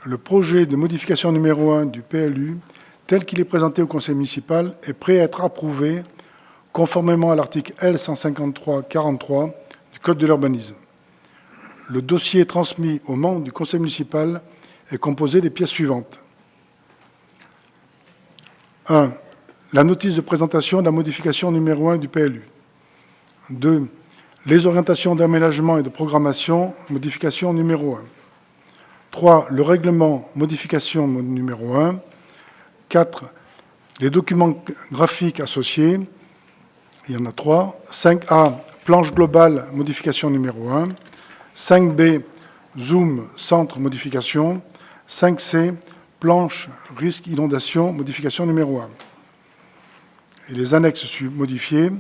Le projet de modification numéro 1 du PLU, tel qu'il est présenté au conseil municipal, est prêt à être approuvé conformément à l'article L. 153-43 du Code de l'urbanisme. Le dossier transmis aux membres du conseil municipal est composé des pièces suivantes. 1. La notice de présentation de la modification numéro 1 du PLU. 2. Les orientations d'aménagement et de programmation, modification numéro 1. 3. Le règlement, modification numéro 1. 4. Les documents graphiques associés. Il y en a 3. 5A. Planche globale, modification numéro 1. 5B, zoom, centre, modification. 5C, planche, risque, inondation, modification numéro 1. Et les annexes modifiées.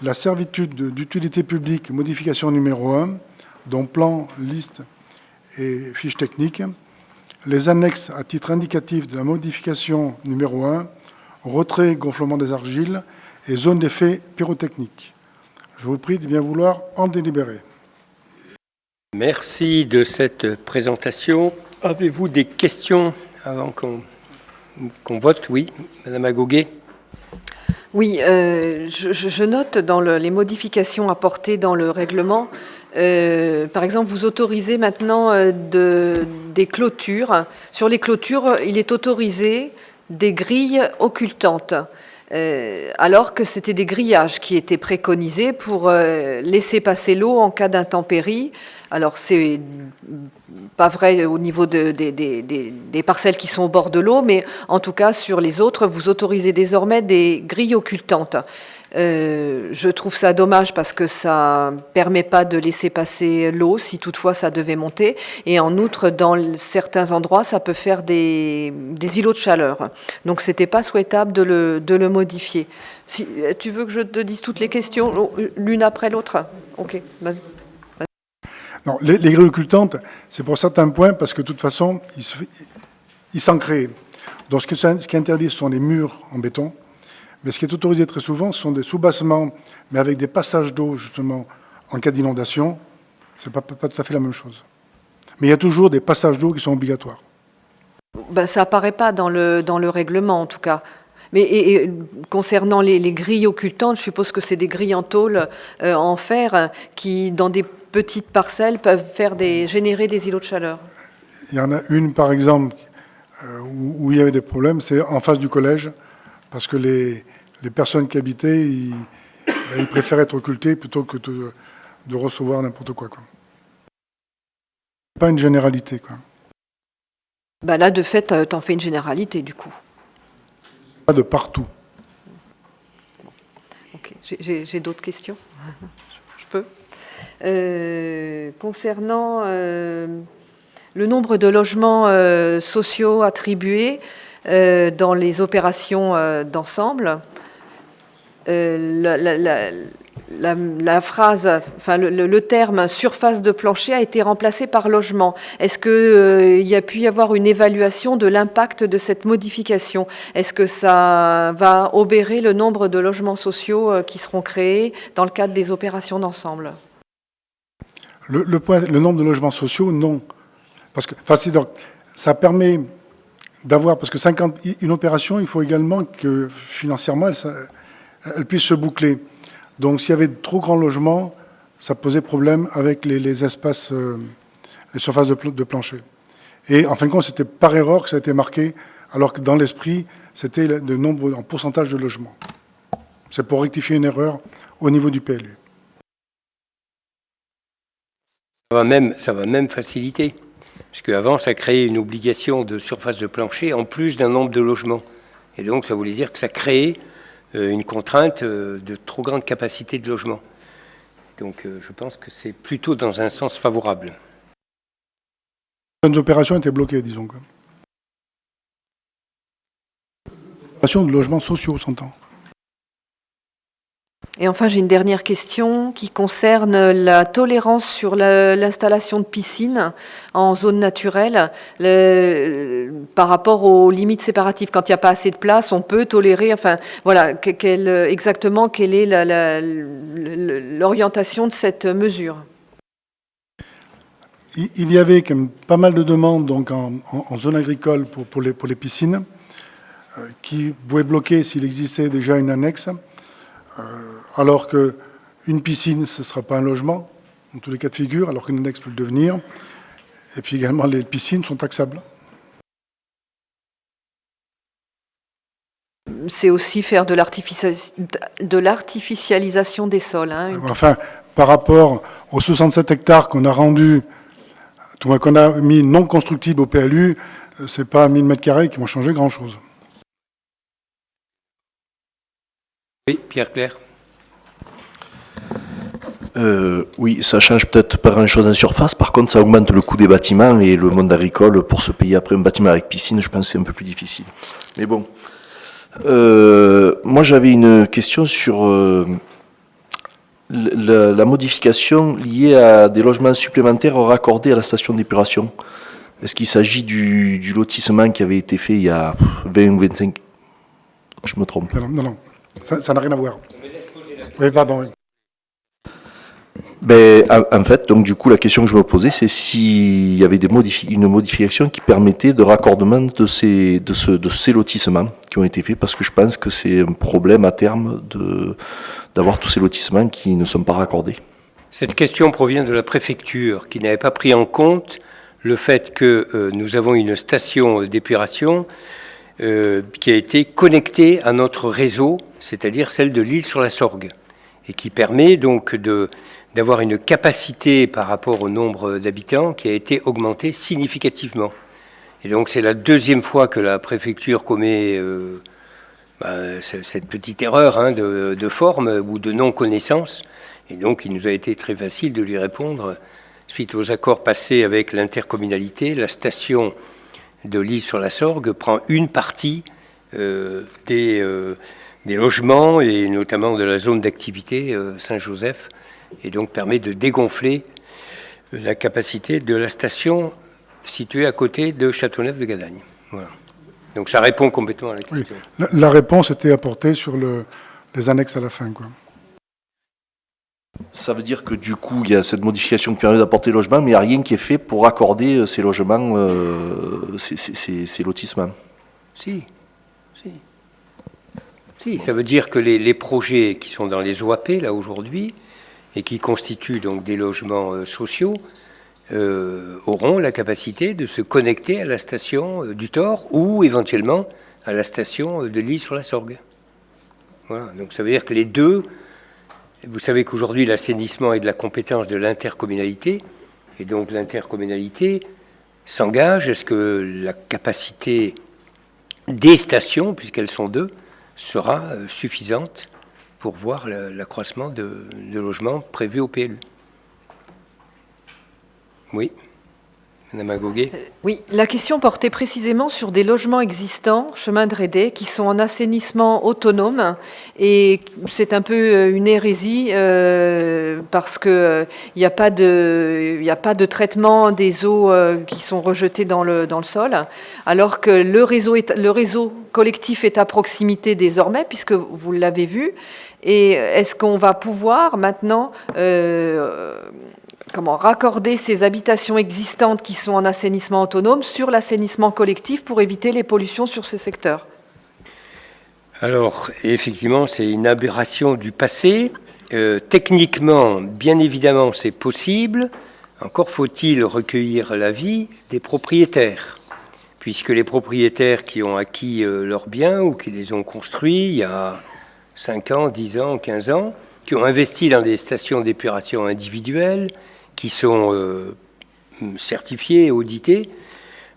La servitude d'utilité publique, modification numéro 1, dont plan, liste et fiche technique. Les annexes à titre indicatif de la modification numéro 1, retrait, gonflement des argiles et zone d'effet pyrotechnique. Je vous prie de bien vouloir en délibérer. Merci de cette présentation. Avez-vous des questions avant qu'on vote? Oui, Madame Agoguet. Oui, je note dans les modifications apportées dans le règlement, par exemple, vous autorisez maintenant des clôtures. Sur les clôtures, il est autorisé des grilles occultantes, alors que c'était des grillages qui étaient préconisés pour laisser passer l'eau en cas d'intempérie. Alors, c'est pas vrai au niveau des parcelles qui sont au bord de l'eau, mais en tout cas, sur les autres, vous autorisez désormais des grilles occultantes. Je trouve ça dommage parce que ça permet pas de laisser passer l'eau si toutefois ça devait monter. Et en outre, dans certains endroits, ça peut faire des îlots de chaleur. Donc, c'était pas souhaitable de le modifier. Si tu veux que je te dise toutes les questions, l'une après l'autre? Ok, vas-y. Non, les grilles occultantes, c'est pour certains points, parce que de toute façon, ils s'en créent. Donc ce qui est interdit, ce sont les murs en béton, mais ce qui est autorisé très souvent, ce sont des soubassements, mais avec des passages d'eau, justement, en cas d'inondation. C'est pas tout à fait la même chose. Mais il y a toujours des passages d'eau qui sont obligatoires. Ben, ça apparaît pas dans le règlement, en tout cas. Mais et concernant les grilles occultantes, je suppose que c'est des grilles en tôle, en fer, qui, dans des petites parcelles, peuvent générer des îlots de chaleur. Il y en a une, par exemple, où il y avait des problèmes, c'est en face du collège, parce que les personnes qui habitaient, ils préféraient être occultés plutôt que de recevoir n'importe quoi. Pas une généralité, quoi. Ben là, de fait, t'en fais une généralité, du coup. Pas de partout. Ok, j'ai d'autres questions. Je peux. Concernant le nombre de logements sociaux attribués dans les opérations d'ensemble, la phrase, enfin le terme surface de plancher a été remplacé par logement. Est-ce qu'il y a pu y avoir une évaluation de l'impact de cette modification? Est-ce que ça va obérer le nombre de logements sociaux qui seront créés dans le cadre des opérations d'ensemble? Le nombre de logements sociaux, non. Parce que, donc, ça permet d'avoir, parce que une opération, il faut également que financièrement, elle puisse se boucler. Donc s'il y avait de trop grands logements, ça posait problème avec les espaces, les surfaces de plancher. Et en fin de compte, c'était par erreur que ça a été marqué, alors que dans l'esprit, c'était le nombre en pourcentage de logements. C'est pour rectifier une erreur au niveau du PLU. Ça va même faciliter, parce qu'avant, ça créait une obligation de surface de plancher en plus d'un nombre de logements. Et donc, ça voulait dire que ça créait une contrainte de trop grande capacité de logement. Donc je pense que c'est plutôt dans un sens favorable. Certaines opérations étaient bloquées, disons. Opérations de logements sociaux, s'entend. Et enfin, j'ai une dernière question qui concerne la tolérance sur l'installation de piscines en zone naturelle par rapport aux limites séparatives. Quand il n'y a pas assez de place, on peut tolérer. Enfin, voilà, exactement quelle est l'orientation de cette mesure? Il y avait quand même pas mal de demandes donc, en zone agricole pour les piscines qui pouvaient bloquer s'il existait déjà une annexe. Alors qu'une piscine, ce ne sera pas un logement, dans tous les cas de figure, alors qu'une annexe peut le devenir. Et puis également, les piscines sont taxables. C'est aussi faire de l'artificialisation des sols. Hein, enfin, par rapport aux 67 hectares qu'on a rendus, qu'on a mis non constructibles au PLU, ce n'est pas 1000 m² qui vont changer grand-chose. Oui, Pierre Clair. Oui, ça change peut-être pas grand-chose en surface. Par contre, ça augmente le coût des bâtiments et le monde agricole, pour se payer après un bâtiment avec piscine, je pense que c'est un peu plus difficile. Mais bon. Moi, j'avais une question sur la modification liée à des logements supplémentaires raccordés à la station d'épuration. Est-ce qu'il s'agit du lotissement qui avait été fait il y a 20 ou 25... Je me trompe. Non. Ça n'a rien à voir. Oui, pardon. Oui. Ben, en fait, donc du coup, la question que je me posais, c'est s'il y avait une modification qui permettait de raccordement de ces lotissements qui ont été faits, parce que je pense que c'est un problème à terme d'avoir tous ces lotissements qui ne sont pas raccordés. Cette question provient de la préfecture, qui n'avait pas pris en compte le fait que nous avons une station d'épuration qui a été connectée à notre réseau, c'est-à-dire celle de l'Isle-sur-la-Sorgue, et qui permet donc d'avoir une capacité par rapport au nombre d'habitants qui a été augmentée significativement. Et donc c'est la deuxième fois que la préfecture commet cette petite erreur de forme ou de non-connaissance. Et donc il nous a été très facile de lui répondre. Suite aux accords passés avec l'intercommunalité, la station de l'Isle-sur-la-Sorgue prend une partie des logements et notamment de la zone d'activité Saint-Joseph, et donc permet de dégonfler la capacité de la station située à côté de Châteauneuf-de-Gadagne. Voilà. Donc ça répond complètement à la question. Oui. La réponse était apportée sur les annexes à la fin, quoi. Ça veut dire que du coup, il y a cette modification qui permet d'apporter logement, mais il n'y a rien qui est fait pour accorder ces logements, ces lotissements. Si, ça veut dire que les projets qui sont dans les OAP, là, aujourd'hui, et qui constituent donc des logements sociaux, auront la capacité de se connecter à la station du Thor ou éventuellement à la station de L'Isle-sur-la-Sorgue. Voilà, donc ça veut dire que les deux, vous savez qu'aujourd'hui l'assainissement est de la compétence de l'intercommunalité, et donc l'intercommunalité s'engage à ce que la capacité des stations, puisqu'elles sont deux, sera suffisante pour voir l'accroissement de logements prévus au PLU. Oui, Madame Agoguet. Oui, la question portait précisément sur des logements existants, chemin de Rédet, qui sont en assainissement autonome. Et c'est un peu une hérésie parce qu'il n'y a pas de traitement des eaux qui sont rejetées dans le sol, alors que le réseau collectif est à proximité désormais, puisque vous l'avez vu. Et est-ce qu'on va pouvoir maintenant raccorder ces habitations existantes qui sont en assainissement autonome sur l'assainissement collectif pour éviter les pollutions sur ces secteurs? Alors, effectivement, c'est une aberration du passé. Techniquement, bien évidemment, c'est possible. Encore faut-il recueillir l'avis des propriétaires, puisque les propriétaires qui ont acquis leurs biens ou qui les ont construits il y a 5 ans, 10 ans, 15 ans, qui ont investi dans des stations d'épuration individuelles, qui sont certifiés et audités,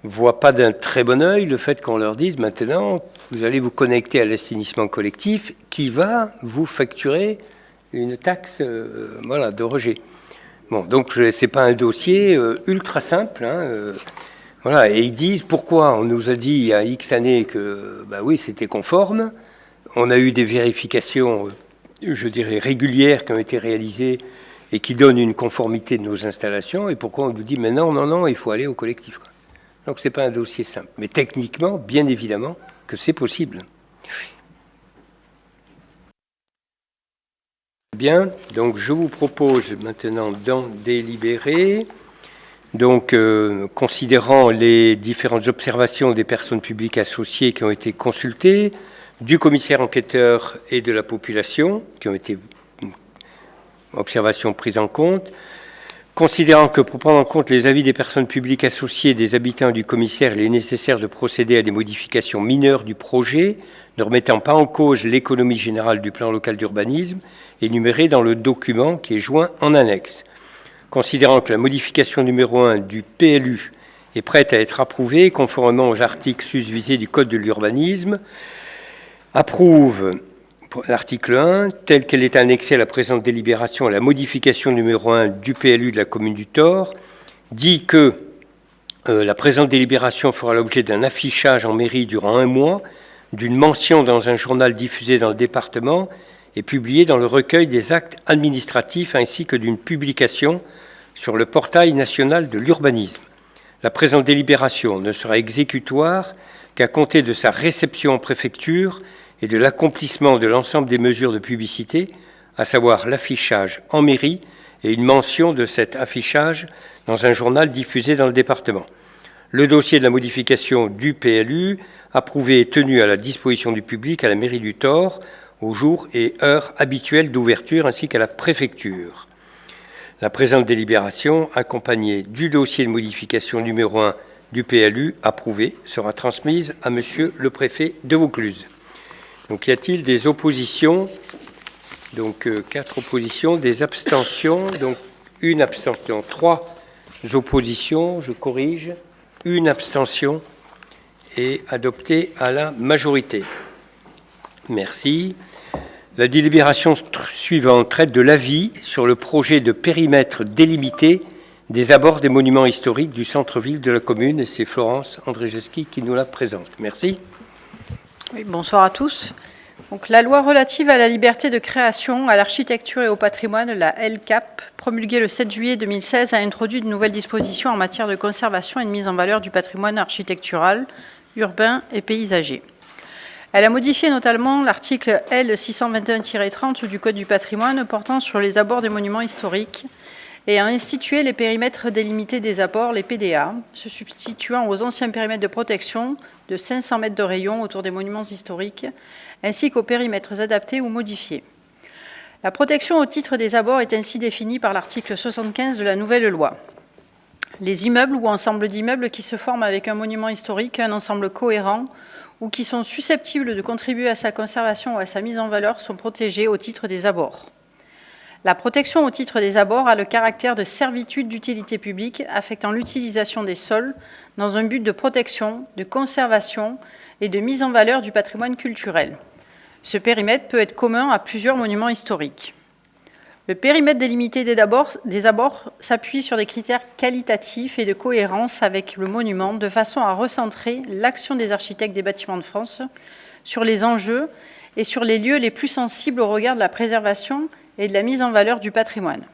ne voient pas d'un très bon œil le fait qu'on leur dise maintenant, vous allez vous connecter à l'assainissement collectif qui va vous facturer une taxe de rejet. Bon, donc ce n'est pas un dossier ultra simple. Voilà, et ils disent pourquoi on nous a dit il y a X années que oui, c'était conforme. On a eu des vérifications, je dirais, régulières qui ont été réalisées et qui donnent une conformité de nos installations, et pourquoi on nous dit, mais non, il faut aller au collectif. Donc ce n'est pas un dossier simple. Mais techniquement, bien évidemment, que c'est possible. Bien, donc je vous propose maintenant d'en délibérer. Donc, considérant les différentes observations des personnes publiques associées qui ont été consultées, du commissaire enquêteur et de la population, qui ont été observations prises en compte, considérant que pour prendre en compte les avis des personnes publiques associées, des habitants du commissaire, il est nécessaire de procéder à des modifications mineures du projet, ne remettant pas en cause l'économie générale du plan local d'urbanisme, énumérée dans le document qui est joint en annexe. Considérant que la modification numéro 1 du PLU est prête à être approuvée, conformément aux articles susvisés du Code de l'urbanisme, approuve l'article 1, tel qu'elle est annexée à la présente délibération, la modification numéro 1 du PLU de la commune du Thor, dit que la présente délibération fera l'objet d'un affichage en mairie durant 1 mois, d'une mention dans un journal diffusé dans le département et publié dans le recueil des actes administratifs, ainsi que d'une publication sur le portail national de l'urbanisme. La présente délibération ne sera exécutoire qu'à compter de sa réception en préfecture et de l'accomplissement de l'ensemble des mesures de publicité, à savoir l'affichage en mairie et une mention de cet affichage dans un journal diffusé dans le département. Le dossier de la modification du PLU approuvé est tenu à la disposition du public à la mairie du Thor aux jours et heures habituels d'ouverture ainsi qu'à la préfecture. La présente délibération, accompagnée du dossier de modification numéro 1 du PLU approuvé, sera transmise à Monsieur le préfet de Vaucluse. Donc, y a-t-il des oppositions? Donc, 4 oppositions, des abstentions. Donc, une abstention, 3 oppositions, je corrige, une abstention et adopté à la majorité. Merci. La délibération suivante traite de l'avis sur le projet de périmètre délimité des abords des monuments historiques du centre-ville de la commune. Et c'est Florence Andrzejewski qui nous la présente. Merci. Oui, bonsoir à tous. Donc, la loi relative à la liberté de création, à l'architecture et au patrimoine, la LCAP, promulguée le 7 juillet 2016, a introduit de nouvelles dispositions en matière de conservation et de mise en valeur du patrimoine architectural, urbain et paysager. Elle a modifié notamment l'article L621-30 du Code du patrimoine portant sur les abords des monuments historiques et a institué les périmètres délimités des abords, les PDA, se substituant aux anciens périmètres de protection de 500 mètres de rayon autour des monuments historiques, ainsi qu'aux périmètres adaptés ou modifiés. La protection au titre des abords est ainsi définie par l'article 75 de la nouvelle loi. Les immeubles ou ensembles d'immeubles qui se forment avec un monument historique, un ensemble cohérent, ou qui sont susceptibles de contribuer à sa conservation ou à sa mise en valeur sont protégés au titre des abords. La protection au titre des abords a le caractère de servitude d'utilité publique affectant l'utilisation des sols dans un but de protection, de conservation et de mise en valeur du patrimoine culturel. Ce périmètre peut être commun à plusieurs monuments historiques. Le périmètre délimité des abords s'appuie sur des critères qualitatifs et de cohérence avec le monument de façon à recentrer l'action des architectes des bâtiments de France sur les enjeux et sur les lieux les plus sensibles au regard de la préservation et de la mise en valeur du patrimoine.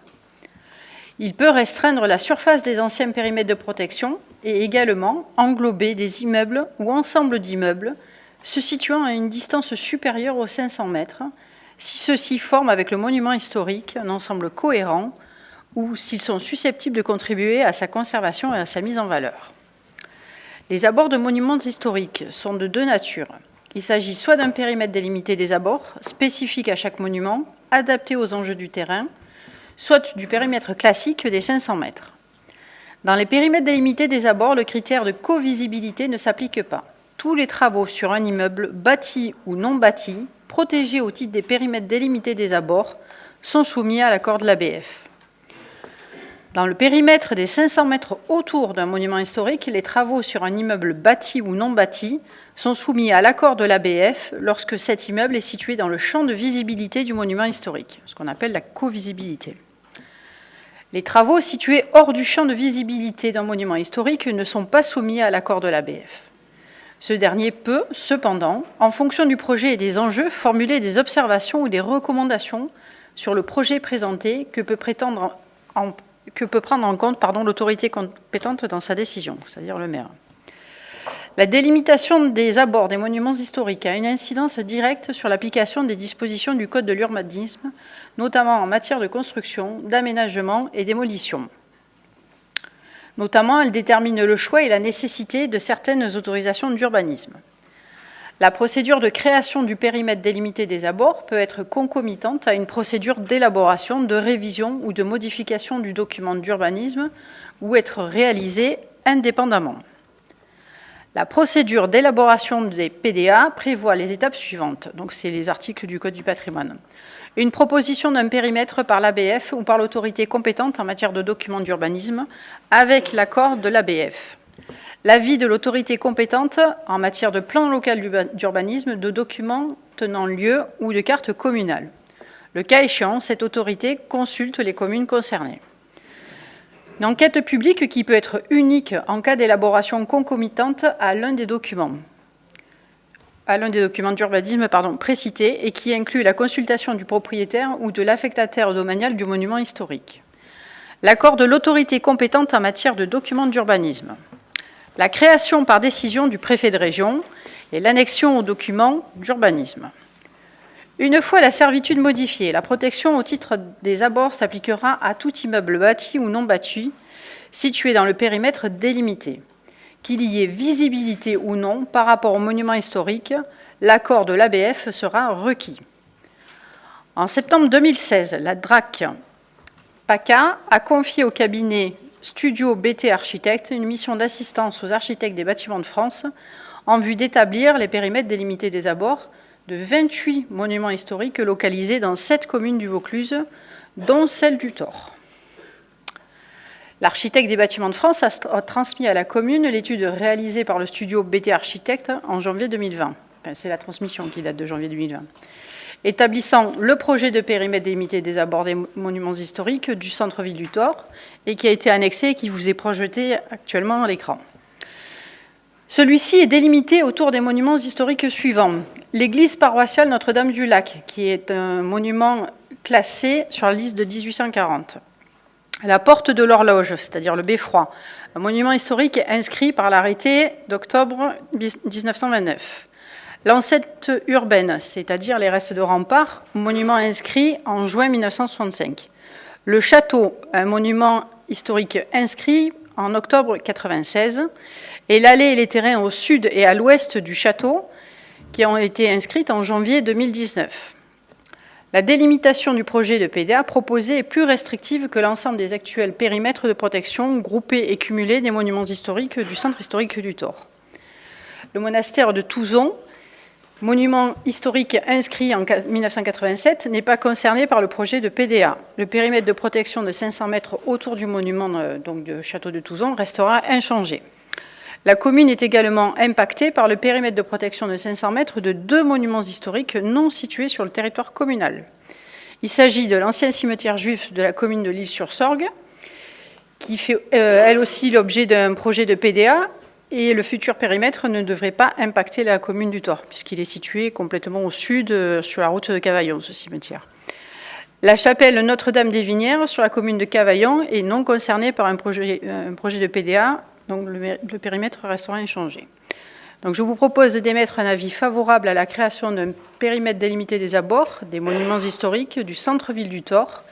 Il peut restreindre la surface des anciens périmètres de protection et également englober des immeubles ou ensembles d'immeubles se situant à une distance supérieure aux 500 mètres, si ceux-ci forment avec le monument historique un ensemble cohérent ou s'ils sont susceptibles de contribuer à sa conservation et à sa mise en valeur. Les abords de monuments historiques sont de deux natures. Il s'agit soit d'un périmètre délimité des abords, spécifique à chaque monument, adapté aux enjeux du terrain, soit du périmètre classique des 500 mètres. Dans les périmètres délimités des abords, le critère de covisibilité ne s'applique pas. Tous les travaux sur un immeuble, bâti ou non bâti, protégés au titre des périmètres délimités des abords, sont soumis à l'accord de l'ABF. Dans le périmètre des 500 mètres autour d'un monument historique, les travaux sur un immeuble bâti ou non bâti sont soumis à l'accord de l'ABF lorsque cet immeuble est situé dans le champ de visibilité du monument historique, ce qu'on appelle la covisibilité. Les travaux situés hors du champ de visibilité d'un monument historique ne sont pas soumis à l'accord de l'ABF. Ce dernier peut, cependant, en fonction du projet et des enjeux, formuler des observations ou des recommandations sur le projet présenté que peut prendre en compte l'autorité compétente dans sa décision, c'est-à-dire le maire. La délimitation des abords des monuments historiques a une incidence directe sur l'application des dispositions du Code de l'urbanisme, notamment en matière de construction, d'aménagement et démolition. Notamment, elle détermine le choix et la nécessité de certaines autorisations d'urbanisme. La procédure de création du périmètre délimité des abords peut être concomitante à une procédure d'élaboration, de révision ou de modification du document d'urbanisme ou être réalisée indépendamment. La procédure d'élaboration des PDA prévoit les étapes suivantes. Donc, c'est les articles du Code du patrimoine. Une proposition d'un périmètre par l'ABF ou par l'autorité compétente en matière de documents d'urbanisme avec l'accord de l'ABF. L'avis de l'autorité compétente en matière de plan local d'urbanisme, de documents tenant lieu ou de carte communale. Le cas échéant, cette autorité consulte les communes concernées. Une enquête publique qui peut être unique en cas d'élaboration concomitante à l'un des documents d'urbanisme précités et qui inclut la consultation du propriétaire ou de l'affectataire domanial du monument historique. L'accord de l'autorité compétente en matière de documents d'urbanisme. La création par décision du préfet de région et l'annexion aux documents d'urbanisme. Une fois la servitude modifiée, la protection au titre des abords s'appliquera à tout immeuble bâti ou non bâti situé dans le périmètre délimité. Qu'il y ait visibilité ou non par rapport au monument historique, l'accord de l'ABF sera requis. En septembre 2016, la DRAC PACA a confié au cabinet Studio BT Architectes une mission d'assistance aux architectes des bâtiments de France en vue d'établir les périmètres délimités des abords de 28 monuments historiques localisés dans 7 communes du Vaucluse, dont celle du Thor. L'architecte des bâtiments de France a transmis à la commune l'étude réalisée par le studio BT Architectes en janvier 2020. Enfin, c'est la transmission qui date de janvier 2020. Établissant le projet de périmètre délimité des abords des monuments historiques du centre-ville du Thor et qui a été annexé et qui vous est projeté actuellement à l'écran. Celui-ci est délimité autour des monuments historiques suivants. L'église paroissiale Notre-Dame-du-Lac, qui est un monument classé sur la liste de 1840. La porte de l'horloge, c'est-à-dire le beffroi, un monument historique inscrit par l'arrêté d'octobre 1929. L'ancêtre urbaine, c'est-à-dire les restes de remparts, monument inscrit en juin 1965. Le château, un monument historique inscrit en octobre 1996. Et l'allée et les terrains au sud et à l'ouest du château, qui ont été inscrites en janvier 2019. La délimitation du projet de PDA proposé est plus restrictive que l'ensemble des actuels périmètres de protection groupés et cumulés des monuments historiques du centre historique du Thor. Le monastère de Touzon, monument historique inscrit en 1987, n'est pas concerné par le projet de PDA. Le périmètre de protection de 500 mètres autour du monument donc du château de Touzon restera inchangé. La commune est également impactée par le périmètre de protection de 500 mètres de 2 monuments historiques non situés sur le territoire communal. Il s'agit de l'ancien cimetière juif de la commune de l'Isle-sur-Sorgue, qui fait elle aussi l'objet d'un projet de PDA, et le futur périmètre ne devrait pas impacter la commune du Thor, puisqu'il est situé complètement au sud, sur la route de Cavaillon, ce cimetière. La chapelle Notre-Dame-des-Vinières, sur la commune de Cavaillon, est non concernée par un projet de PDA, donc le périmètre restera inchangé. Donc je vous propose d'émettre un avis favorable à la création d'un périmètre délimité des abords, des monuments historiques du centre-ville du Thor,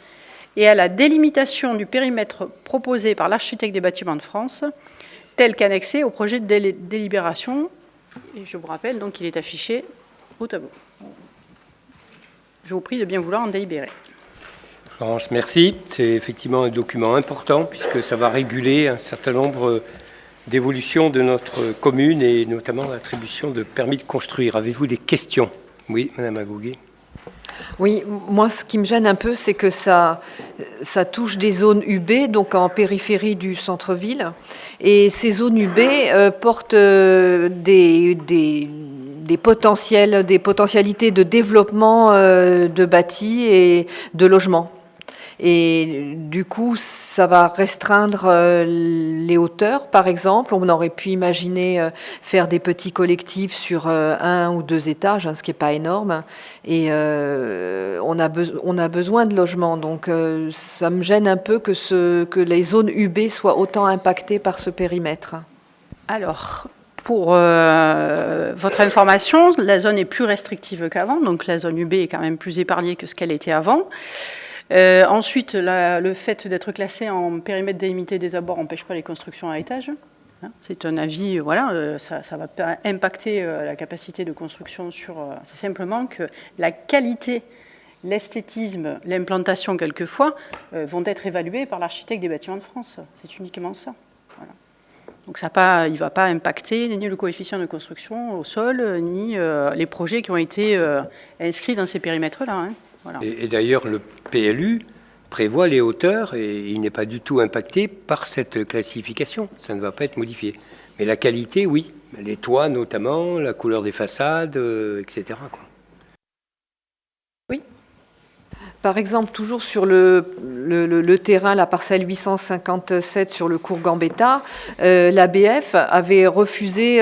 et à la délimitation du périmètre proposé par l'architecte des bâtiments de France, tel qu'annexé au projet de délibération. Et je vous rappelle, donc, qu'il est affiché au tableau. Je vous prie de bien vouloir en délibérer. Florence, merci. C'est effectivement un document important puisque ça va réguler un certain nombre d'évolutions de notre commune et notamment l'attribution de permis de construire. Avez-vous des questions? Oui, Madame Agouguet. Oui, moi, ce qui me gêne un peu, c'est que ça touche des zones UB, donc en périphérie du centre-ville. Et ces zones UB portent des potentialités de développement de bâtis et de logements. Et du coup, ça va restreindre les hauteurs, par exemple. On aurait pu imaginer faire des petits collectifs sur 1 ou 2 étages, ce qui n'est pas énorme. Et on a besoin de logements. Donc, ça me gêne un peu que les zones UB soient autant impactées par ce périmètre. Alors, pour votre information, la zone est plus restrictive qu'avant. Donc, la zone UB est quand même plus épargnée que ce qu'elle était avant. Ensuite, le fait d'être classé en périmètre délimité des abords n'empêche pas les constructions à étage. C'est un avis, voilà, ça va pas impacter la capacité de construction sur... c'est simplement que la qualité, l'esthétisme, l'implantation quelquefois vont être évalués par l'architecte des bâtiments de France. C'est uniquement ça. Voilà. Donc il ne va pas impacter ni le coefficient de construction au sol, ni les projets qui ont été inscrits dans ces périmètres-là. Hein. Voilà. Et d'ailleurs, le PLU prévoit les hauteurs et il n'est pas du tout impacté par cette classification. Ça ne va pas être modifié. Mais la qualité, oui. Les toits notamment, la couleur des façades, etc. quoi. Oui. Par exemple, toujours sur le terrain, la parcelle 857 sur le cours Gambetta, l'ABF avait refusé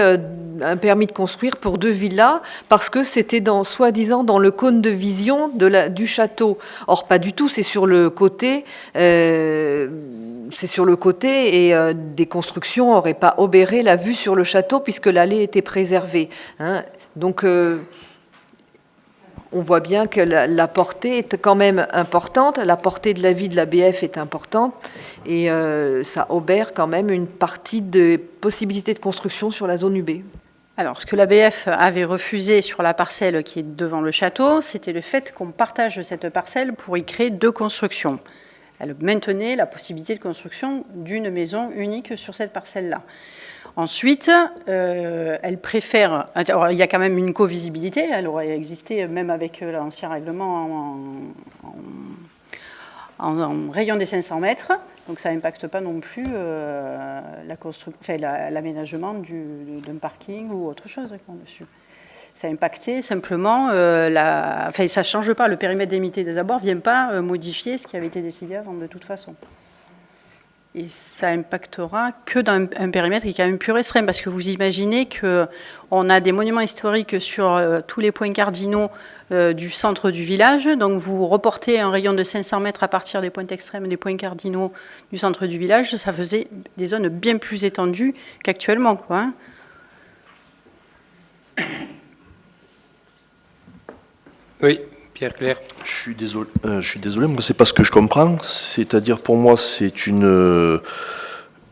un permis de construire pour 2 villas parce que c'était soi-disant dans le cône de vision du château. Or, pas du tout, c'est sur le côté. Et des constructions n'auraient pas obéré la vue sur le château puisque l'allée était préservée. Hein. Donc, on voit bien que la portée est quand même importante, la portée de l'avis de l'ABF est importante, et ça obère quand même une partie des possibilités de construction sur la zone UB. Alors, ce que l'ABF avait refusé sur la parcelle qui est devant le château, c'était le fait qu'on partage cette parcelle pour y créer 2 constructions. Elle maintenait la possibilité de construction d'une maison unique sur cette parcelle-là. Ensuite, elle préfère... Alors, il y a quand même une co-visibilité, elle aurait existé même avec l'ancien règlement en rayon des 500 mètres, donc ça n'impacte pas non plus l'aménagement d'un parking ou autre chose dessus. Ça impactait simplement, ça ne change pas, le périmètre délimité des abords ne vient pas modifier ce qui avait été décidé avant de toute façon. Et ça impactera que dans un périmètre qui est quand même plus restreint, parce que vous imaginez qu'on a des monuments historiques sur tous les points cardinaux du centre du village. Donc vous reportez un rayon de 500 mètres à partir des points extrêmes, des points cardinaux du centre du village. Ça faisait des zones bien plus étendues qu'actuellement, quoi, hein. Oui, Pierre Clair. Je suis désolé, moi c'est pas ce que je comprends. C'est-à-dire pour moi c'est une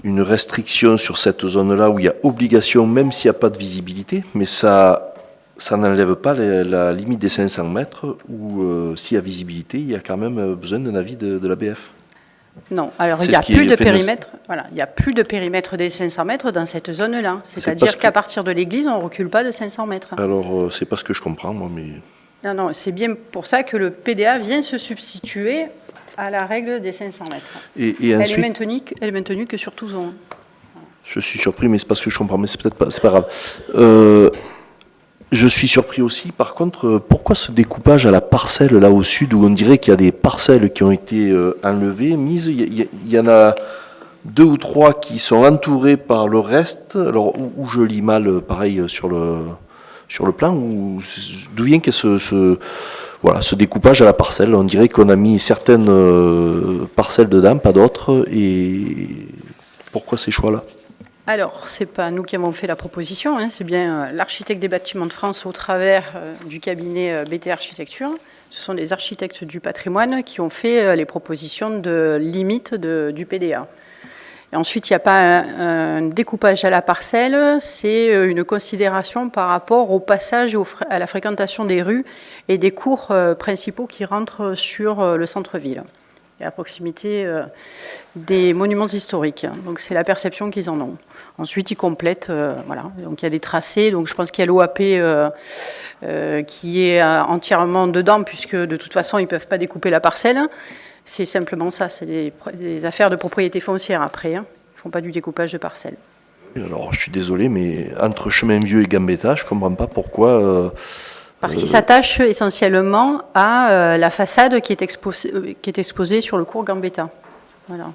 restriction sur cette zone-là où il y a obligation, même s'il n'y a pas de visibilité, mais ça n'enlève pas la limite des 500 mètres où s'il y a visibilité, il y a quand même besoin d'un avis de l'ABF. Non, alors il n'y a plus de périmètre. Voilà, il n'y a plus de périmètre des 500 mètres dans cette zone-là. C'est-à-dire qu'à partir de l'église, on ne recule pas de 500 mètres. Alors c'est pas ce que je comprends, moi, mais. Non, c'est bien pour ça que le PDA vient se substituer à la règle des 500 mètres. Et ensuite, elle est maintenue que sur Touzon. Je suis surpris, mais c'est pas ce que je comprends, mais c'est pas grave. Je suis surpris aussi, par contre, pourquoi ce découpage à la parcelle là au sud, où on dirait qu'il y a des parcelles qui ont été enlevées, mises, il y en a 2 ou 3 qui sont entourées par le reste, alors où je lis mal, pareil, sur le plan, d'où vient ce découpage à la parcelle? On dirait qu'on a mis certaines parcelles dedans, pas d'autres, et pourquoi ces choix-là? Alors, c'est pas nous qui avons fait la proposition, hein, c'est bien l'architecte des bâtiments de France au travers du cabinet BT Architecture. Ce sont des architectes du patrimoine qui ont fait les propositions de limite du PDA. Et ensuite, il n'y a pas un découpage à la parcelle, c'est une considération par rapport au passage et à la fréquentation des rues et des cours principaux qui rentrent sur le centre-ville et à proximité des monuments historiques. Donc c'est la perception qu'ils en ont. Ensuite, ils complètent, voilà. Donc il y a des tracés, donc je pense qu'il y a l'OAP qui est entièrement dedans, puisque de toute façon, ils ne peuvent pas découper la parcelle. C'est simplement ça, c'est des affaires de propriété foncière après, hein. Ils ne font pas du découpage de parcelles. Alors, je suis désolé, mais entre Chemin Vieux et Gambetta, je ne comprends pas pourquoi... Parce qu'il s'attache essentiellement à la façade qui est exposée sur le cours Gambetta. Voilà.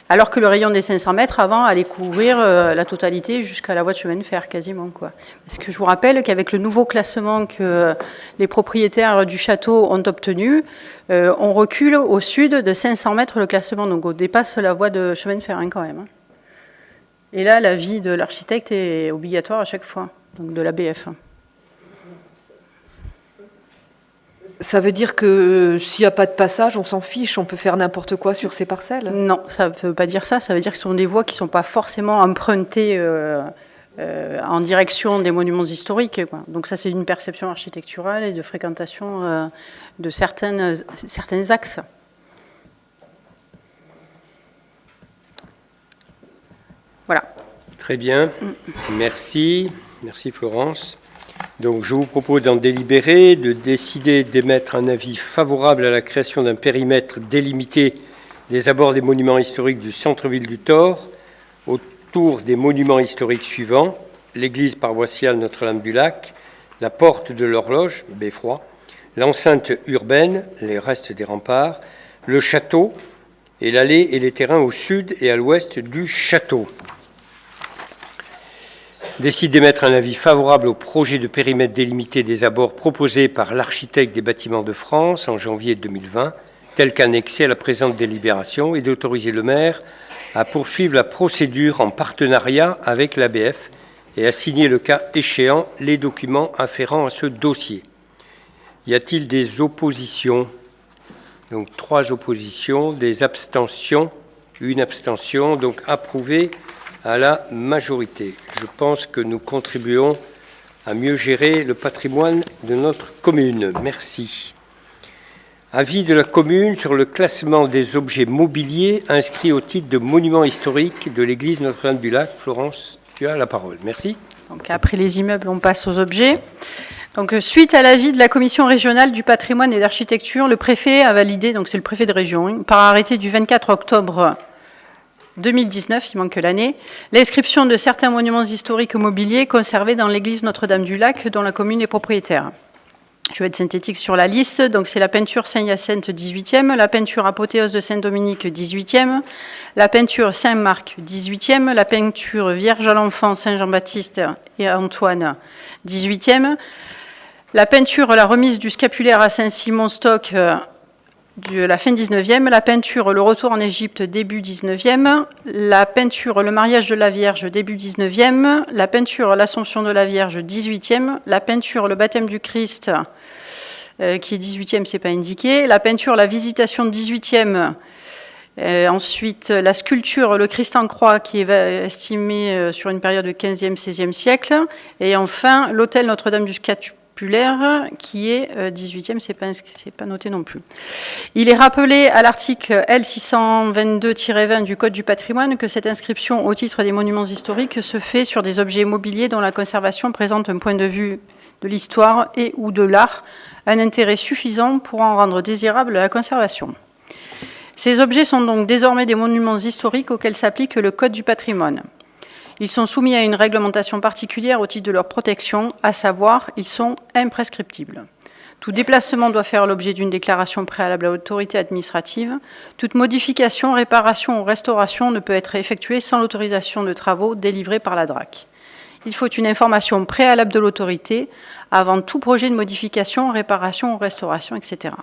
Alors que le rayon des 500 mètres, avant, allait couvrir la totalité jusqu'à la voie de chemin de fer, quasiment, quoi. Parce que je vous rappelle qu'avec le nouveau classement que les propriétaires du château ont obtenu, on recule au sud de 500 mètres le classement. Donc on dépasse la voie de chemin de fer, hein, quand même, hein. Et là, l'avis de l'architecte est obligatoire à chaque fois, donc de l'ABF. Ça veut dire que s'il n'y a pas de passage, on s'en fiche, on peut faire n'importe quoi sur ces parcelles? Non, ça ne veut pas dire ça. Ça veut dire que ce sont des voies qui ne sont pas forcément empruntées en direction des monuments historiques, quoi. Donc ça, c'est une perception architecturale et de fréquentation de certains axes. Voilà. Très bien. Merci. Merci Florence. Donc, je vous propose d'en délibérer, de décider d'émettre un avis favorable à la création d'un périmètre délimité des abords des monuments historiques du centre-ville du Thor, autour des monuments historiques suivants: l'église paroissiale Notre-Dame-du-Lac, la porte de l'horloge, Beffroi, l'enceinte urbaine, les restes des remparts, le château et l'allée et les terrains au sud et à l'ouest du château. Décide d'émettre un avis favorable au projet de périmètre délimité des abords proposé par l'architecte des bâtiments de France en janvier 2020, tel qu'annexé à la présente délibération, et d'autoriser le maire à poursuivre la procédure en partenariat avec l'ABF et à signer le cas échéant les documents afférents à ce dossier. Y a-t-il des oppositions? Donc 3 oppositions, des abstentions, 1 abstention, donc approuvé à la majorité. Je pense que nous contribuons à mieux gérer le patrimoine de notre commune. Merci. Avis de la commune sur le classement des objets mobiliers inscrits au titre de monument historique de l'église Notre-Dame-du-Lac. Florence, tu as la parole. Merci. Donc après les immeubles, on passe aux objets. Donc, suite à l'avis de la commission régionale du patrimoine et d'architecture, le préfet a validé, donc c'est le préfet de région, par arrêté du 24 octobre 2019, il manque l'année, l'inscription de certains monuments historiques mobiliers conservés dans l'église Notre-Dame-du-Lac, dont la commune est propriétaire. Je vais être synthétique sur la liste. Donc, c'est la peinture Saint-Hyacinthe 18e, la peinture Apothéose de Saint-Dominique 18e, la peinture Saint-Marc 18e, la peinture Vierge à l'Enfant Saint-Jean-Baptiste et Antoine 18e, la peinture La remise du scapulaire à Saint-Simon-Stock de la fin 19e, la peinture Le retour en Égypte début 19e, la peinture Le mariage de la Vierge début 19e, la peinture L'Assomption de la Vierge 18e, la peinture Le baptême du Christ qui est 18e, c'est pas indiqué, la peinture La visitation 18e, ensuite la sculpture Le Christ en croix qui est estimée sur une période de 15e, 16e siècle, et enfin l'autel Notre-Dame du Scapulaire qui est 18e, c'est pas noté non plus. Il est rappelé à l'article L622-20 du Code du patrimoine que cette inscription au titre des monuments historiques se fait sur des objets mobiliers dont la conservation présente un point de vue de l'histoire et ou de l'art, un intérêt suffisant pour en rendre désirable la conservation. Ces objets sont donc désormais des monuments historiques auxquels s'applique le Code du patrimoine. Ils sont soumis à une réglementation particulière au titre de leur protection, à savoir, ils sont imprescriptibles. Tout déplacement doit faire l'objet d'une déclaration préalable à l'autorité administrative. Toute modification, réparation ou restauration ne peut être effectuée sans l'autorisation de travaux délivrée par la DRAC. Il faut une information préalable de l'autorité avant tout projet de modification, réparation ou restauration, etc.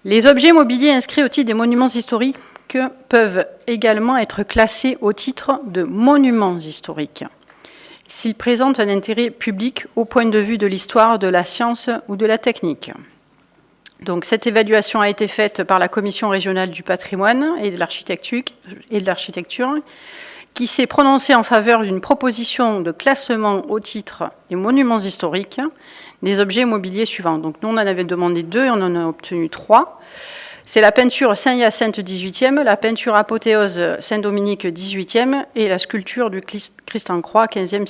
Les objets mobiliers inscrits au titre des monuments historiques peuvent également être classés au titre de monuments historiques, s'ils présentent un intérêt public au point de vue de l'histoire, de la science ou de la technique. Donc, cette évaluation a été faite par la Commission régionale du patrimoine et de l'architecture, qui s'est prononcée en faveur d'une proposition de classement au titre des monuments historiques des objets mobiliers suivants. Donc, nous, on en avait demandé 2 et on en a obtenu 3. C'est la peinture Saint-Hyacinthe 18e, la peinture Apothéose Saint-Dominique 18e et la sculpture du Christ en croix 15e,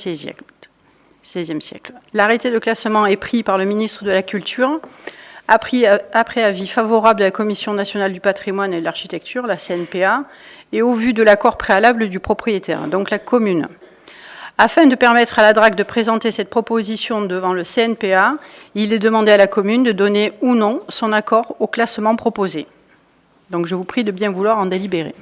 16e siècle. L'arrêté de classement est pris par le ministre de la Culture, après avis favorable de la Commission nationale du patrimoine et de l'architecture, la CNPA, et au vu de l'accord préalable du propriétaire, donc la commune. Afin de permettre à la DRAC de présenter cette proposition devant le CNPA, il est demandé à la commune de donner ou non son accord au classement proposé. Donc je vous prie de bien vouloir en délibérer.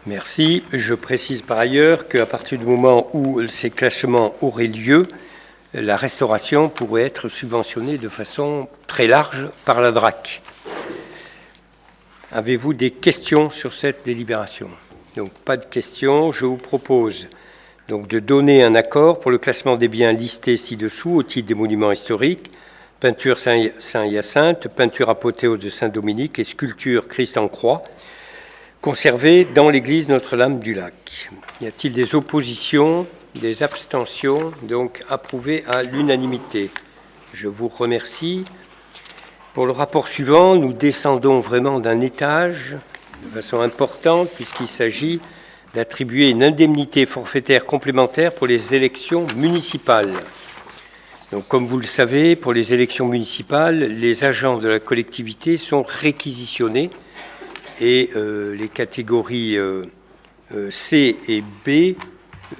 Merci. Je précise par ailleurs qu'à partir du moment où ces classements auraient lieu, la restauration pourrait être subventionnée de façon très large par la DRAC. Avez-vous des questions sur cette délibération? Donc pas de questions. Je vous propose donc de donner un accord pour le classement des biens listés ci-dessous au titre des monuments historiques, peinture Saint-Hyacinthe, peinture Apothéose de Saint-Dominique et sculpture Christ en croix, conservées dans l'église Notre-Dame-du-Lac. Y a-t-il des oppositions, des abstentions? Donc approuvé à l'unanimité. Je vous remercie. Pour le rapport suivant, nous descendons vraiment d'un étage de façon importante puisqu'il s'agit d'attribuer une indemnité forfaitaire complémentaire pour les élections municipales. Donc, comme vous le savez, pour les élections municipales, les agents de la collectivité sont réquisitionnés et les catégories C et B,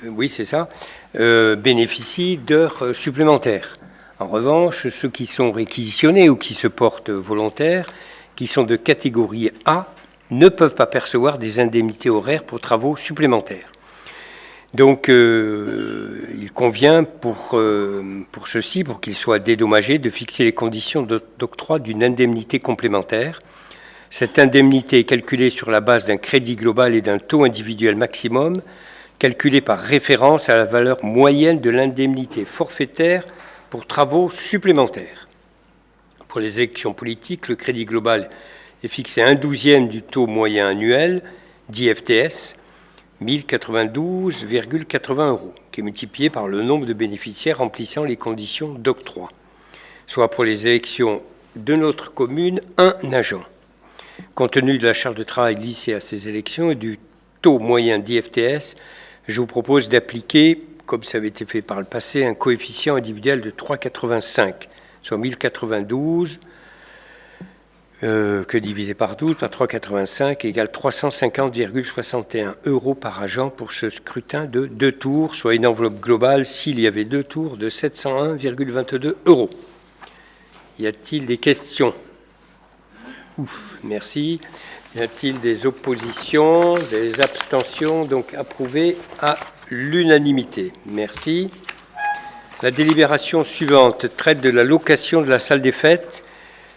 oui c'est ça, bénéficient d'heures supplémentaires. En revanche, ceux qui sont réquisitionnés ou qui se portent volontaires, qui sont de catégorie A, ne peuvent pas percevoir des indemnités horaires pour travaux supplémentaires. Donc, il convient pour ceux-ci, pour qu'ils soient dédommagés, de fixer les conditions d'octroi d'une indemnité complémentaire. Cette indemnité est calculée sur la base d'un crédit global et d'un taux individuel maximum, calculé par référence à la valeur moyenne de l'indemnité forfaitaire pour travaux supplémentaires. Pour les élections politiques, le crédit global est fixé à 1/12 du taux moyen annuel d'IFTS, 1092,80 €, qui est multiplié par le nombre de bénéficiaires remplissant les conditions d'octroi, soit pour les élections de notre commune, un agent. Compte tenu de la charge de travail lissée à ces élections et du taux moyen d'IFTS, je vous propose d'appliquer, comme ça avait été fait par le passé, un coefficient individuel de 3,85, soit 1092, que divisé par 12, par 3,85 égale 350,61 € par agent pour ce scrutin de 2 tours, soit une enveloppe globale, s'il y avait 2 tours, de 701,22 €. Y a-t-il des questions? Merci. Y a-t-il des oppositions, des abstentions? Donc approuvé à l'unanimité. Merci. La délibération suivante traite de la location de la salle des fêtes,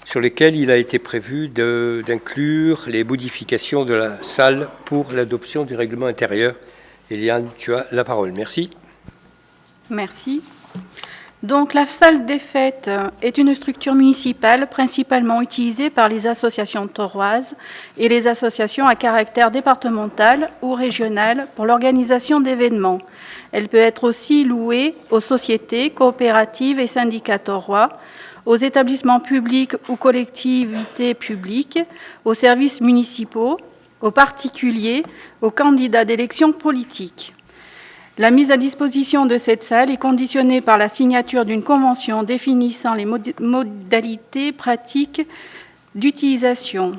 sur lesquelles il a été prévu d'inclure les modifications de la salle pour l'adoption du règlement intérieur. Eliane, tu as la parole. Merci. Merci. Donc, la salle des fêtes est une structure municipale principalement utilisée par les associations tauroises et les associations à caractère départemental ou régional pour l'organisation d'événements. Elle peut être aussi louée aux sociétés, coopératives et syndicats taurois, aux établissements publics ou collectivités publiques, aux services municipaux, aux particuliers, aux candidats d'élections politiques. La mise à disposition de cette salle est conditionnée par la signature d'une convention définissant les modalités pratiques d'utilisation.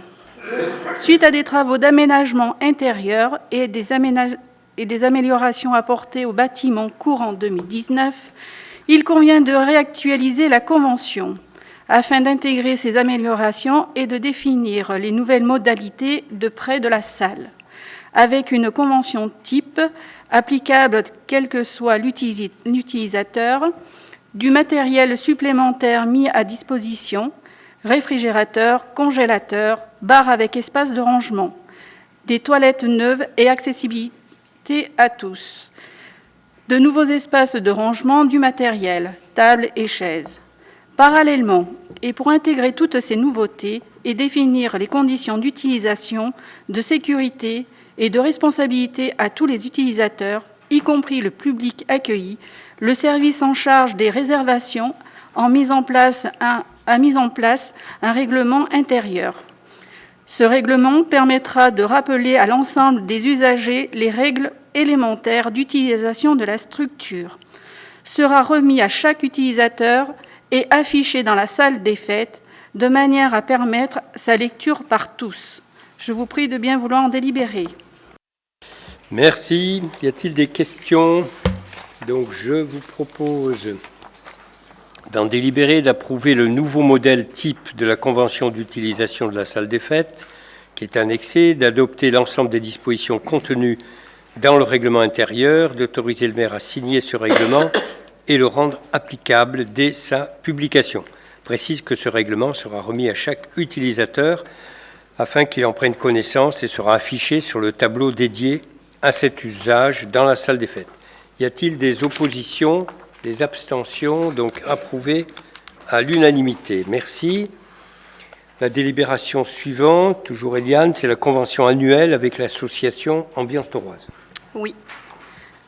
Suite à des travaux d'aménagement intérieur et des améliorations apportées au bâtiment courant 2019, il convient de réactualiser la convention afin d'intégrer ces améliorations et de définir les nouvelles modalités de prêt de la salle, avec une convention type applicable quel que soit l'utilisateur, du matériel supplémentaire mis à disposition, réfrigérateur, congélateur, bar avec espace de rangement, des toilettes neuves et accessibilité à tous, de nouveaux espaces de rangement du matériel, tables et chaises. Parallèlement, et pour intégrer toutes ces nouveautés et définir les conditions d'utilisation, de sécurité et de responsabilité à tous les utilisateurs, y compris le public accueilli, le service en charge des réservations a mis en place un règlement intérieur. Ce règlement permettra de rappeler à l'ensemble des usagers les règles élémentaires d'utilisation de la structure. Sera remis à chaque utilisateur et affiché dans la salle des fêtes de manière à permettre sa lecture par tous. Je vous prie de bien vouloir en délibérer. Merci. Y a-t-il des questions? Donc, je vous propose d'en délibérer, d'approuver le nouveau modèle type de la convention d'utilisation de la salle des fêtes, qui est annexé, d'adopter l'ensemble des dispositions contenues dans le règlement intérieur, d'autoriser le maire à signer ce règlement et le rendre applicable dès sa publication. Précise que ce règlement sera remis à chaque utilisateur afin qu'il en prenne connaissance et sera affiché sur le tableau dédié à cet usage dans la salle des fêtes. Y a-t-il des oppositions, des abstentions? Donc approuvé à l'unanimité. Merci. La délibération suivante, toujours Eliane, c'est la convention annuelle avec l'association Ambiance Tauroise. Oui.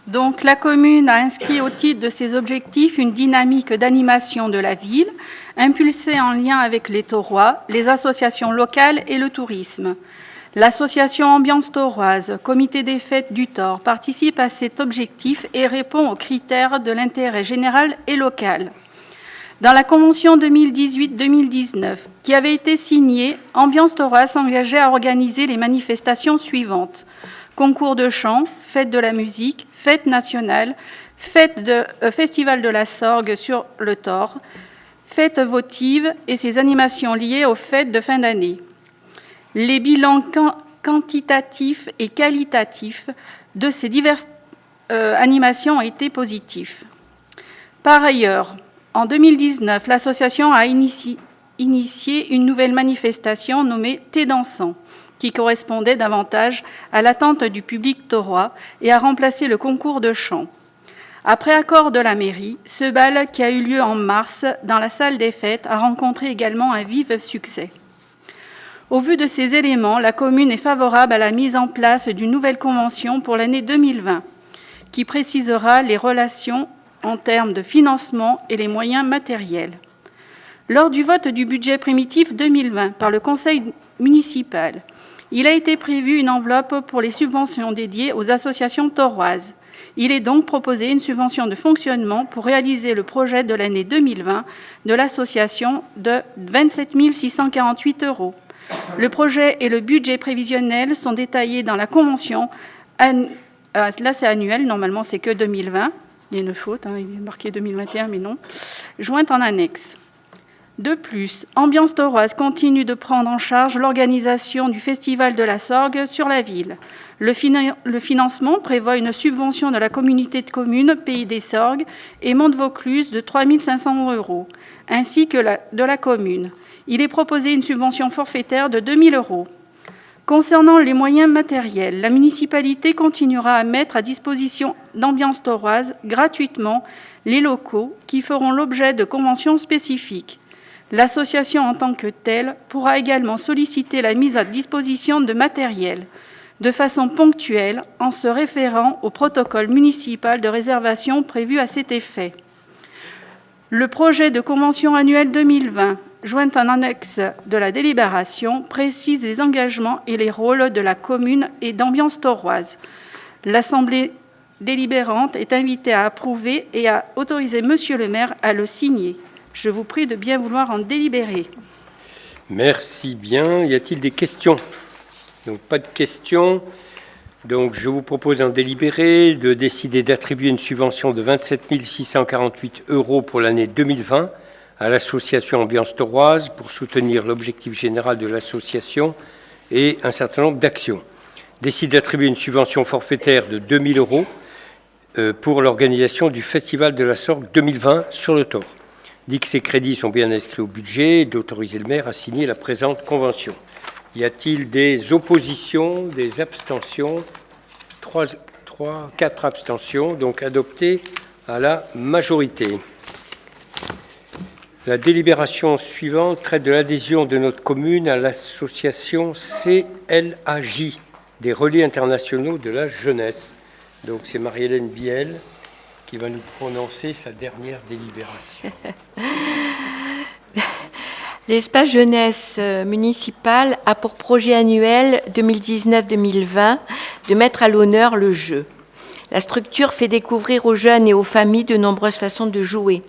Donc, la commune a inscrit au titre de ses objectifs une dynamique d'animation de la ville, impulsée en lien avec les taurois, les associations locales et le tourisme. L'association Ambiance Tauroise, comité des fêtes du Taure, participe à cet objectif et répond aux critères de l'intérêt général et local. Dans la convention 2018-2019, qui avait été signée, Ambiance Tauroise s'engageait à organiser les manifestations suivantes: concours de chant, fête de la musique, fête nationale, festival de la Sorgue sur le Taure, fête votive et ses animations liées aux fêtes de fin d'année. Les bilans quantitatifs et qualitatifs de ces diverses animations ont été positifs. Par ailleurs, en 2019, l'association a initié une nouvelle manifestation nommée Thé dansant, qui correspondait davantage à l'attente du public taurois et a remplacé le concours de chant. Après accord de la mairie, ce bal, qui a eu lieu en mars dans la salle des fêtes, a rencontré également un vif succès. Au vu de ces éléments, la commune est favorable à la mise en place d'une nouvelle convention pour l'année 2020, qui précisera les relations en termes de financement et les moyens matériels. Lors du vote du budget primitif 2020 par le conseil municipal, il a été prévu une enveloppe pour les subventions dédiées aux associations tauroises. Il est donc proposé une subvention de fonctionnement pour réaliser le projet de l'année 2020 de l'association de 27 648 €. Le projet et le budget prévisionnel sont détaillés dans la convention. Là, c'est annuel, normalement, c'est que 2020. Il y a une faute, il est marqué 2021, mais non. Jointe en annexe. De plus, Ambiance Tauroise continue de prendre en charge l'organisation du Festival de la Sorgue sur la ville. Le financement prévoit une subvention de la communauté de communes Pays des Sorgues et Monte-Vaucluse de 3 500 €, ainsi que de la commune. Il est proposé une subvention forfaitaire de 2 000 €. Concernant les moyens matériels, la municipalité continuera à mettre à disposition d'Ambiance Tauroise gratuitement les locaux qui feront l'objet de conventions spécifiques. L'association en tant que telle pourra également solliciter la mise à disposition de matériel de façon ponctuelle en se référant au protocole municipal de réservation prévu à cet effet. Le projet de convention annuelle 2020, joint en annexe de la délibération, précise les engagements et les rôles de la commune et d'Ambiance Tauroise. L'Assemblée délibérante est invitée à approuver et à autoriser Monsieur le maire à le signer. Je vous prie de bien vouloir en délibérer. Merci bien. Y a-t-il des questions? Donc, pas de questions. Donc, je vous propose en délibérer de décider d'attribuer une subvention de 27 648 € pour l'année 2020 à l'association Ambiance Tauroise pour soutenir l'objectif général de l'association et un certain nombre d'actions. Décide d'attribuer une subvention forfaitaire de 2 000 € pour l'organisation du Festival de la Sorgue 2020 sur le Thor. Dit que ces crédits sont bien inscrits au budget et d'autoriser le maire à signer la présente convention. Y a-t-il des oppositions, des abstentions? 4 abstentions, donc adoptées à la majorité. La délibération suivante traite de l'adhésion de notre commune à l'association CLAJ, des relais internationaux de la jeunesse. Donc c'est Marie-Hélène Biel qui va nous prononcer sa dernière délibération. L'espace jeunesse municipal a pour projet annuel 2019-2020 de mettre à l'honneur le jeu. La structure fait découvrir aux jeunes et aux familles de nombreuses façons de jouer.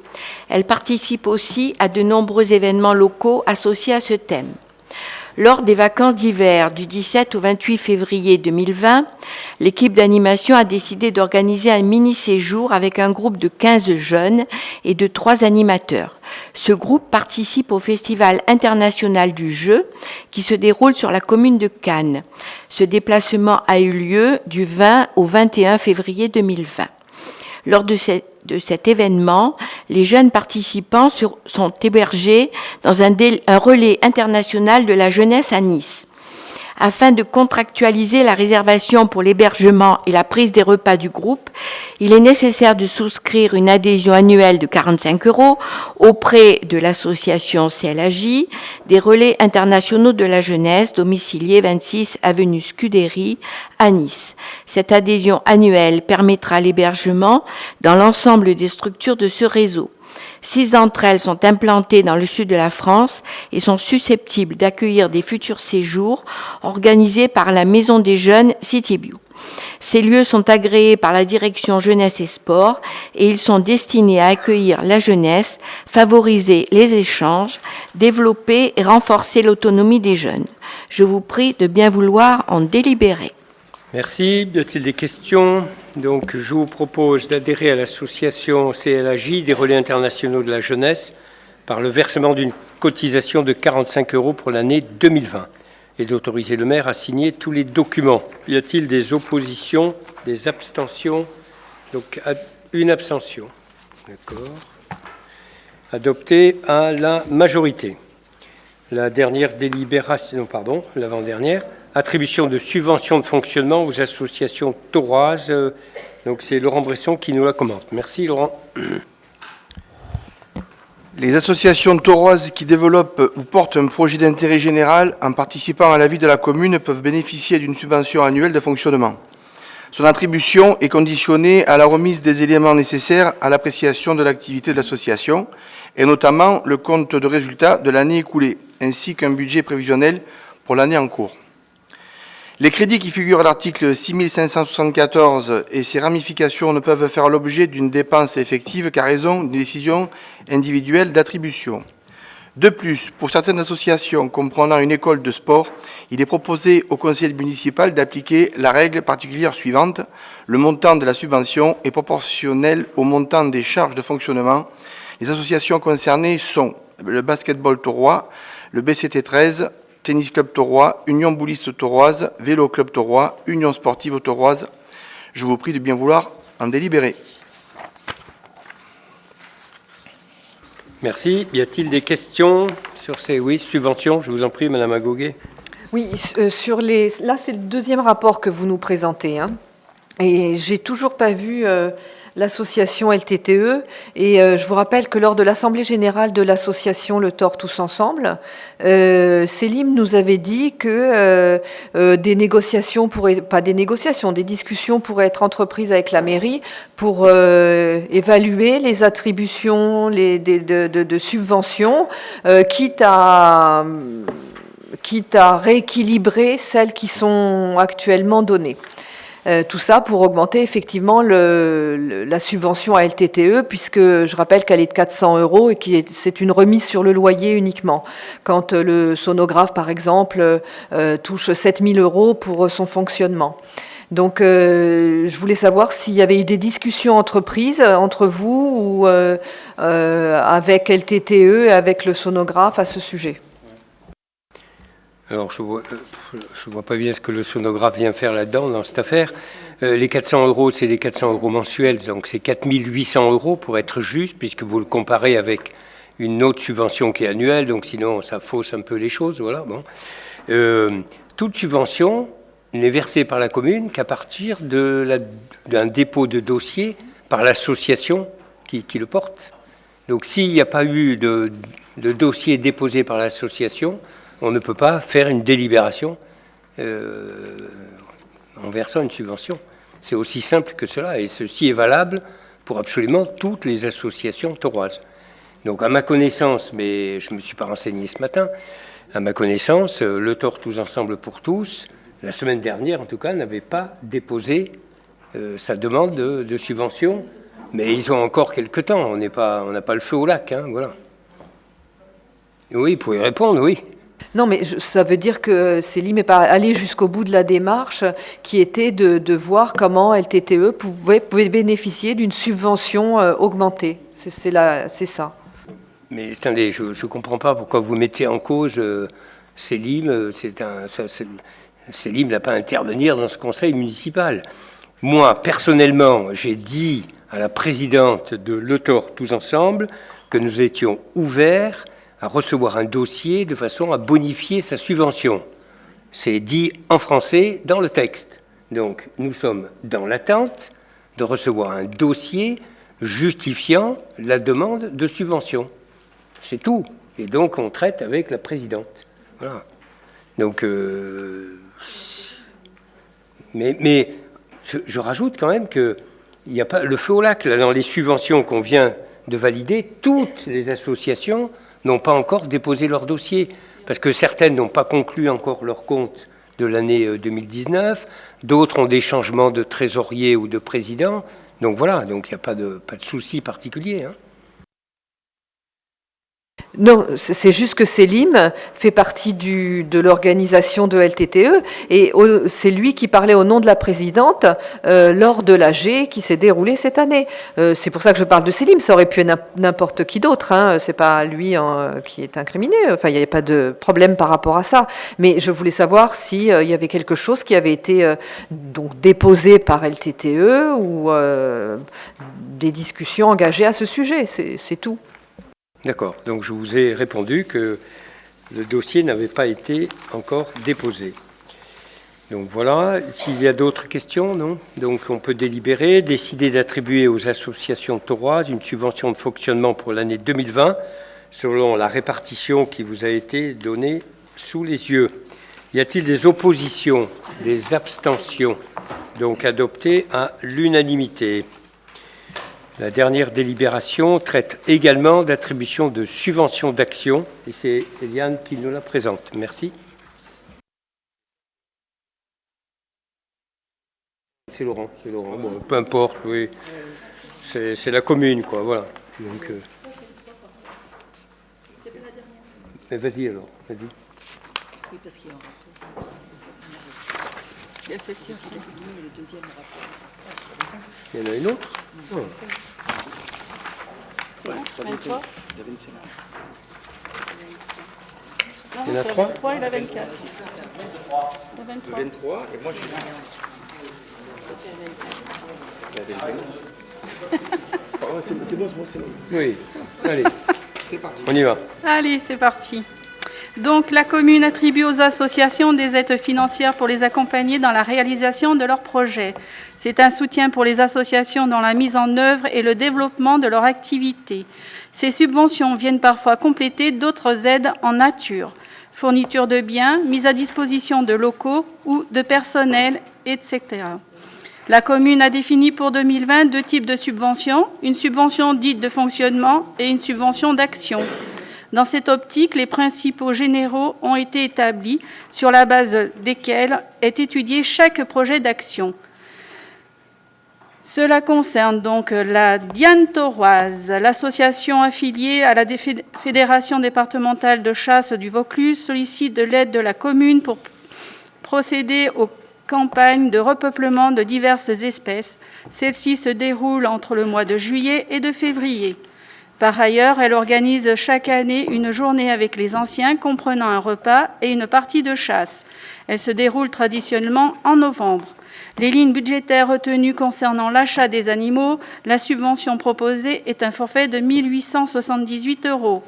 Elle participe aussi à de nombreux événements locaux associés à ce thème. Lors des vacances d'hiver du 17 au 28 février 2020, l'équipe d'animation a décidé d'organiser un mini-séjour avec un groupe de 15 jeunes et de 3 animateurs. Ce groupe participe au Festival international du jeu qui se déroule sur la commune de Cannes. Ce déplacement a eu lieu du 20 au 21 février 2020. Lors de cet événement, les jeunes participants sont hébergés dans un relais international de la jeunesse à Nice. Afin de contractualiser la réservation pour l'hébergement et la prise des repas du groupe, il est nécessaire de souscrire une adhésion annuelle de 45 € auprès de l'association CLAJ, des relais internationaux de la jeunesse, domiciliés 26 avenue Scudéry à Nice. Cette adhésion annuelle permettra l'hébergement dans l'ensemble des structures de ce réseau. 6 d'entre elles sont implantées dans le sud de la France et sont susceptibles d'accueillir des futurs séjours organisés par la Maison des Jeunes Citybio. Ces lieux sont agréés par la direction jeunesse et sport et ils sont destinés à accueillir la jeunesse, favoriser les échanges, développer et renforcer l'autonomie des jeunes. Je vous prie de bien vouloir en délibérer. Merci. Y a-t-il des questions? Donc, je vous propose d'adhérer à l'association CLAJ des relais internationaux de la jeunesse par le versement d'une cotisation de 45 € pour l'année 2020 et d'autoriser le maire à signer tous les documents. Y a-t-il des oppositions, des abstentions? Donc, une abstention. D'accord. Adopté à la majorité. La dernière délibération, non, pardon, l'avant-dernière. Attribution de subventions de fonctionnement aux associations tauroises. Donc c'est Laurent Bresson qui nous la commente. Merci Laurent. Les associations tauroises qui développent ou portent un projet d'intérêt général en participant à la vie de la commune peuvent bénéficier d'une subvention annuelle de fonctionnement. Son attribution est conditionnée à la remise des éléments nécessaires à l'appréciation de l'activité de l'association, et notamment le compte de résultat de l'année écoulée, ainsi qu'un budget prévisionnel pour l'année en cours. Les crédits qui figurent à l'article 6574 et ses ramifications ne peuvent faire l'objet d'une dépense effective qu'à raison d'une décision individuelle d'attribution. De plus, pour certaines associations comprenant une école de sport, il est proposé au conseil municipal d'appliquer la règle particulière suivante. Le montant de la subvention est proportionnel au montant des charges de fonctionnement. Les associations concernées sont le Basketball Taurois, le BCT 13, Tennis Club Taurois, Union Bouliste Tauroise, Vélo Club Taurois, Union Sportive Tauroise. Je vous prie de bien vouloir en délibérer. Merci. Y a-t-il des questions sur ces subventions? Je vous en prie, Madame Agoguet. Oui, là, c'est le deuxième rapport que vous nous présentez, hein. Et j'ai toujours pas vu l'association LTTE. Et je vous rappelle que lors de l'Assemblée générale de l'association Le Thor Tous Ensemble, Célim nous avait dit que des discussions pourraient être entreprises avec la mairie pour évaluer les attributions de subventions, quitte à rééquilibrer celles qui sont actuellement données. Tout ça pour augmenter effectivement la subvention à LTTE, puisque je rappelle qu'elle est de 400 € et que c'est une remise sur le loyer uniquement. Quand le sonographe, par exemple, touche 7 000 € pour son fonctionnement. Donc, je voulais savoir s'il y avait eu des discussions entreprises entre vous ou avec LTTE et avec le sonographe à ce sujet. Alors, je vois pas bien ce que le sonographe vient faire là-dedans, dans cette affaire. Les 400 €, c'est des 400 € mensuels, donc c'est 4 800 € pour être juste, puisque vous le comparez avec une autre subvention qui est annuelle, donc sinon ça fausse un peu les choses. Voilà. Bon. Toute subvention n'est versée par la commune qu'à partir d'un dépôt de dossier par l'association qui le porte. Donc s'il n'y a pas eu de dossier déposé par l'association, on ne peut pas faire une délibération en versant une subvention. C'est aussi simple que cela, et ceci est valable pour absolument toutes les associations tauroises. Donc à ma connaissance, mais je ne me suis pas renseigné ce matin, à ma connaissance, le Thor Tous Ensemble pour tous, la semaine dernière en tout cas, n'avait pas déposé sa demande de subvention, mais ils ont encore quelques temps, on n'a pas le feu au lac, hein, voilà. Oui, vous pouvez répondre, oui. Non, mais ça veut dire que Célim n'est pas allé jusqu'au bout de la démarche qui était de voir comment LTTE pouvait bénéficier d'une subvention augmentée. C'est ça. Mais attendez, je ne comprends pas pourquoi vous mettez en cause Célim. Célim n'a pas à intervenir dans ce conseil municipal. Moi, personnellement, j'ai dit à la présidente de Le Thor Tous Ensemble que nous étions ouverts à recevoir un dossier de façon à bonifier sa subvention. C'est dit en français dans le texte. Donc, nous sommes dans l'attente de recevoir un dossier justifiant la demande de subvention. C'est tout. Et donc, on traite avec la présidente. Voilà. Donc, mais je rajoute quand même qu'il n'y a pas le feu au lac. Là, dans les subventions qu'on vient de valider, toutes les associations n'ont pas encore déposé leur dossier, parce que certaines n'ont pas conclu encore leur compte de l'année 2019, d'autres ont des changements de trésorier ou de président, donc voilà, donc il n'y a pas de souci particulier, hein. Non, c'est juste que Célim fait partie de l'organisation de LTTE et c'est lui qui parlait au nom de la présidente lors de l'AG qui s'est déroulée cette année. C'est pour ça que je parle de Célim, ça aurait pu être n'importe qui d'autre, hein. C'est pas lui qui est incriminé, enfin il n'y avait pas de problème par rapport à ça. Mais je voulais savoir s'il y avait quelque chose qui avait été donc déposé par LTTE ou des discussions engagées à ce sujet, c'est tout. D'accord, donc je vous ai répondu que le dossier n'avait pas été encore déposé. Donc voilà, s'il y a d'autres questions, non? Donc on peut délibérer, décider d'attribuer aux associations tauroises une subvention de fonctionnement pour l'année 2020, selon la répartition qui vous a été donnée sous les yeux. Y a-t-il des oppositions, des abstentions? Donc adopté à l'unanimité. La dernière délibération traite également d'attribution de subventions d'action et c'est Eliane qui nous la présente. Merci. C'est Laurent. Bon, peu importe, oui. C'est la commune, quoi, voilà. Donc, mais vas-y alors, vas-y. Oui, parce qu'il y a un rapport. Il y a celle-ci, le deuxième rapport. Il y en a une autre? Ouais, 23. Il y en a 3 3 et la 24. La 23. 23, et moi je suis... C'est bon, c'est bon. Oui. Allez, C'est parti. on y va. Allez, c'est parti. Donc, la commune attribue aux associations des aides financières pour les accompagner dans la réalisation de leurs projets. C'est un soutien pour les associations dans la mise en œuvre et le développement de leur activité. Ces subventions viennent parfois compléter d'autres aides en nature, fourniture de biens, mise à disposition de locaux ou de personnel, etc. La commune a défini pour 2020 deux types de subventions, une subvention dite de fonctionnement et une subvention d'action. Dans cette optique, les principaux généraux ont été établis sur la base desquels est étudié chaque projet d'action. Cela concerne donc la Diane Tauroise, l'association affiliée à la Fédération départementale de chasse du Vaucluse sollicite de l'aide de la commune pour procéder aux campagnes de repeuplement de diverses espèces. Celle-ci se déroule entre le mois de juillet et de février. Par ailleurs, elle organise chaque année une journée avec les anciens comprenant un repas et une partie de chasse. Elle se déroule traditionnellement en novembre. Les lignes budgétaires retenues concernant l'achat des animaux, la subvention proposée est un forfait de 1 878 €.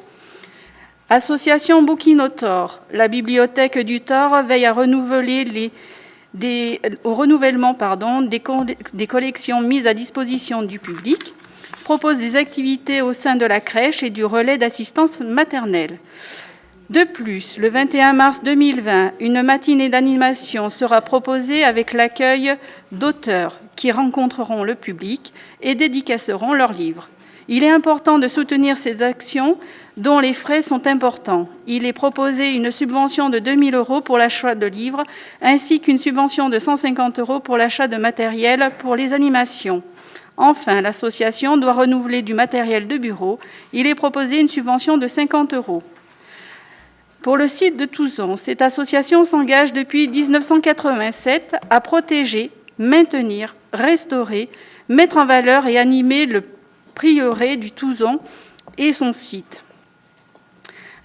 Association Bouquinotor, la bibliothèque du Thor veille à renouveler au renouvellement des collections mises à disposition du public, propose des activités au sein de la crèche et du relais d'assistance maternelle. De plus, le 21 mars 2020, une matinée d'animation sera proposée avec l'accueil d'auteurs qui rencontreront le public et dédicaceront leurs livres. Il est important de soutenir ces actions dont les frais sont importants. Il est proposé une subvention de 2 000 € pour l'achat de livres ainsi qu'une subvention de 150 € pour l'achat de matériel pour les animations. Enfin, l'association doit renouveler du matériel de bureau. Il est proposé une subvention de 50 €. Pour le site de Touzon, cette association s'engage depuis 1987 à protéger, maintenir, restaurer, mettre en valeur et animer le prieuré du Touzon et son site.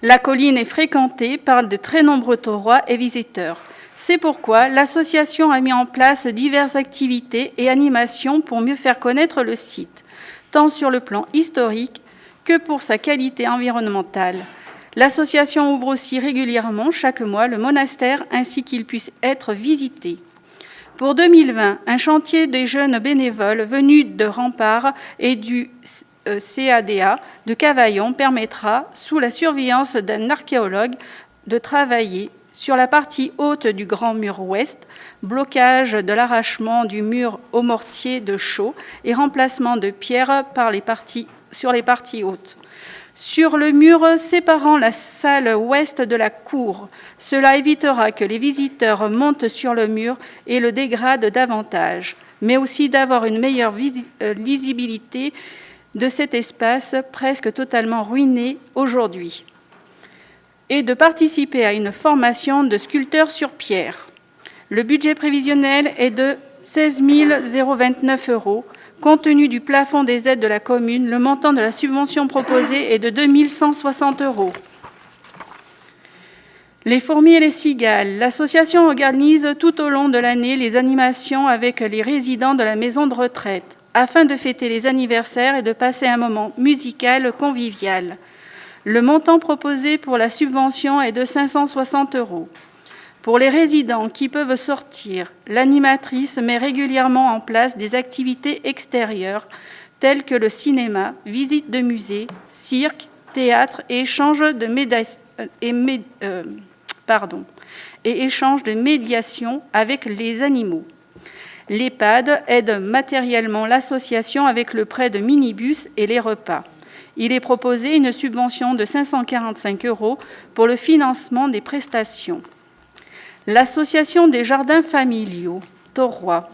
La colline est fréquentée par de très nombreux taurois et visiteurs. C'est pourquoi l'association a mis en place diverses activités et animations pour mieux faire connaître le site, tant sur le plan historique que pour sa qualité environnementale. L'association ouvre aussi régulièrement, chaque mois, le monastère ainsi qu'il puisse être visité. Pour 2020, un chantier des jeunes bénévoles venus de Rempart et du CADA de Cavaillon permettra, sous la surveillance d'un archéologue, de travailler sur la partie haute du grand mur ouest, blocage de l'arrachement du mur au mortier de chaux et remplacement de pierres sur les parties hautes. Sur le mur séparant la salle ouest de la cour, cela évitera que les visiteurs montent sur le mur et le dégradent davantage, mais aussi d'avoir une meilleure lisibilité de cet espace presque totalement ruiné aujourd'hui, et de participer à une formation de sculpteurs sur pierre. Le budget prévisionnel est de 16 029 €. Compte tenu du plafond des aides de la commune, le montant de la subvention proposée est de 2 160 €. Les fourmis et les cigales. L'association organise tout au long de l'année les animations avec les résidents de la maison de retraite, afin de fêter les anniversaires et de passer un moment musical convivial. Le montant proposé pour la subvention est de 560 €. Pour les résidents qui peuvent sortir, l'animatrice met régulièrement en place des activités extérieures telles que le cinéma, visite de musées, cirque, théâtre et échange de médiation avec les animaux. L'EHPAD aide matériellement l'association avec le prêt de minibus et les repas. Il est proposé une subvention de 545 € pour le financement des prestations. L'Association des jardins familiaux, Taurois.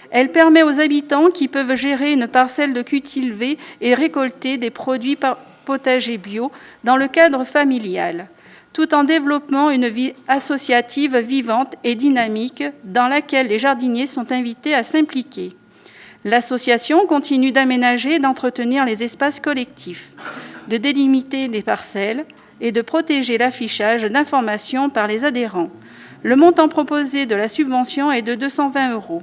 Elle permet aux habitants qui peuvent gérer une parcelle de cultiver et récolter des produits potagers bio dans le cadre familial, tout en développant une vie associative vivante et dynamique dans laquelle les jardiniers sont invités à s'impliquer. L'association continue d'aménager et d'entretenir les espaces collectifs, de délimiter des parcelles, et de protéger l'affichage d'informations par les adhérents. Le montant proposé de la subvention est de 220 €.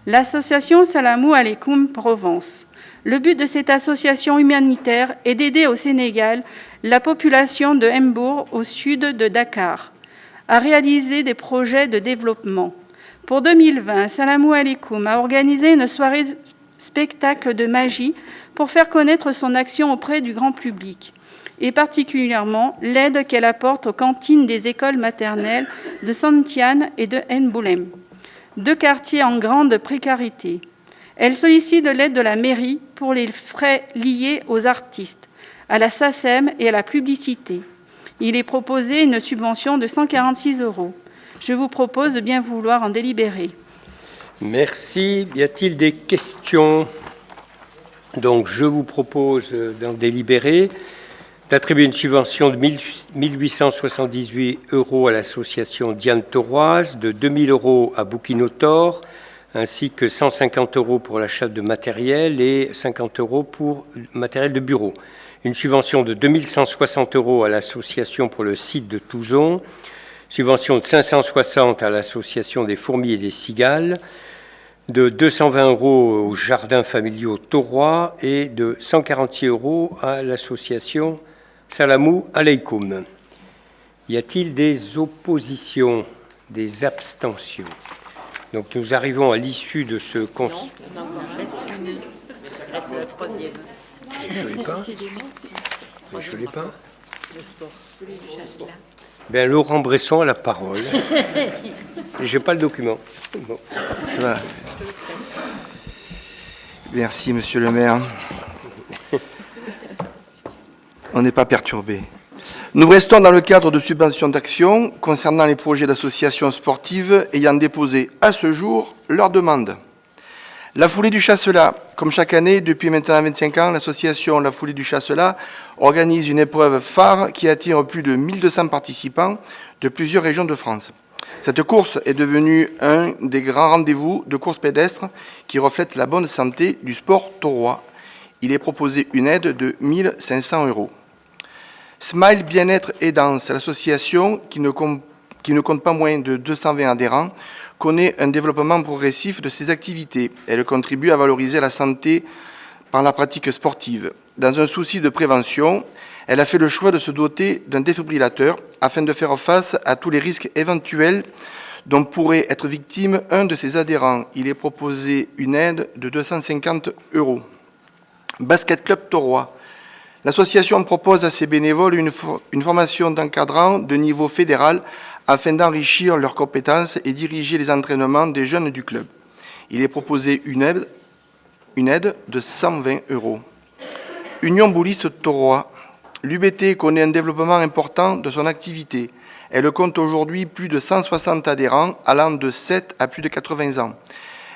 L'association Salamou Aleikoum Provence. Le but de cette association humanitaire est d'aider au Sénégal la population de Mbour, au sud de Dakar, à réaliser des projets de développement. Pour 2020, Salamou Aleikoum a organisé une soirée spectacle de magie pour faire connaître son action auprès du grand public, et particulièrement l'aide qu'elle apporte aux cantines des écoles maternelles de Santiane et de Nboulem, deux quartiers en grande précarité. Elle sollicite de l'aide de la mairie pour les frais liés aux artistes, à la SACEM et à la publicité. Il est proposé une subvention de 146 €. Je vous propose de bien vouloir en délibérer. Merci. Y a-t-il des questions? Donc, je vous propose d'en délibérer, d'attribuer une subvention de 1878 € à l'association Diane Tauroise, de 2000 € à Bouquinotor, ainsi que 150 € pour l'achat de matériel et 50 € pour matériel de bureau. Une subvention de 2160 € à l'association pour le site de Touzon, subvention de 560 € à l'association des fourmis et des cigales, de 220 € aux jardins familiaux taurois et de 146 € à l'association Salamou Aleikoum. Y a-t-il des oppositions, des abstentions? Donc nous arrivons à l'issue de ce conseil. Reste la troisième. Je ne l'ai pas. Je ne l'ai pas. Le sport, celui du chasse là. Bien, Laurent Bresson a la parole. Je n'ai pas le document. Bon. Ça va. Merci, monsieur le maire. On n'est pas perturbé. Nous restons dans le cadre de subventions d'action concernant les projets d'associations sportives ayant déposé à ce jour leur demande. La Foulée du Chasselas. Comme chaque année, depuis maintenant 25 ans, l'association La Foulée du Chasselas organise une épreuve phare qui attire plus de 1200 participants de plusieurs régions de France. Cette course est devenue un des grands rendez-vous de course pédestre qui reflète la bonne santé du sport taurois. Il est proposé une aide de 1500 €. Smile Bien-être et Danse, l'association qui ne compte pas moins de 220 adhérents, connaît un développement progressif de ses activités. Elle contribue à valoriser la santé par la pratique sportive. Dans un souci de prévention, elle a fait le choix de se doter d'un défibrillateur afin de faire face à tous les risques éventuels dont pourrait être victime un de ses adhérents. Il est proposé une aide de 250 €. Basket Club Taurois. L'association propose à ses bénévoles une formation d'encadrant de niveau fédéral afin d'enrichir leurs compétences et diriger les entraînements des jeunes du club. Il est proposé une aide de 120 €. Union Bouliste Taurois. L'UBT connaît un développement important de son activité. Elle compte aujourd'hui plus de 160 adhérents allant de 7 à plus de 80 ans.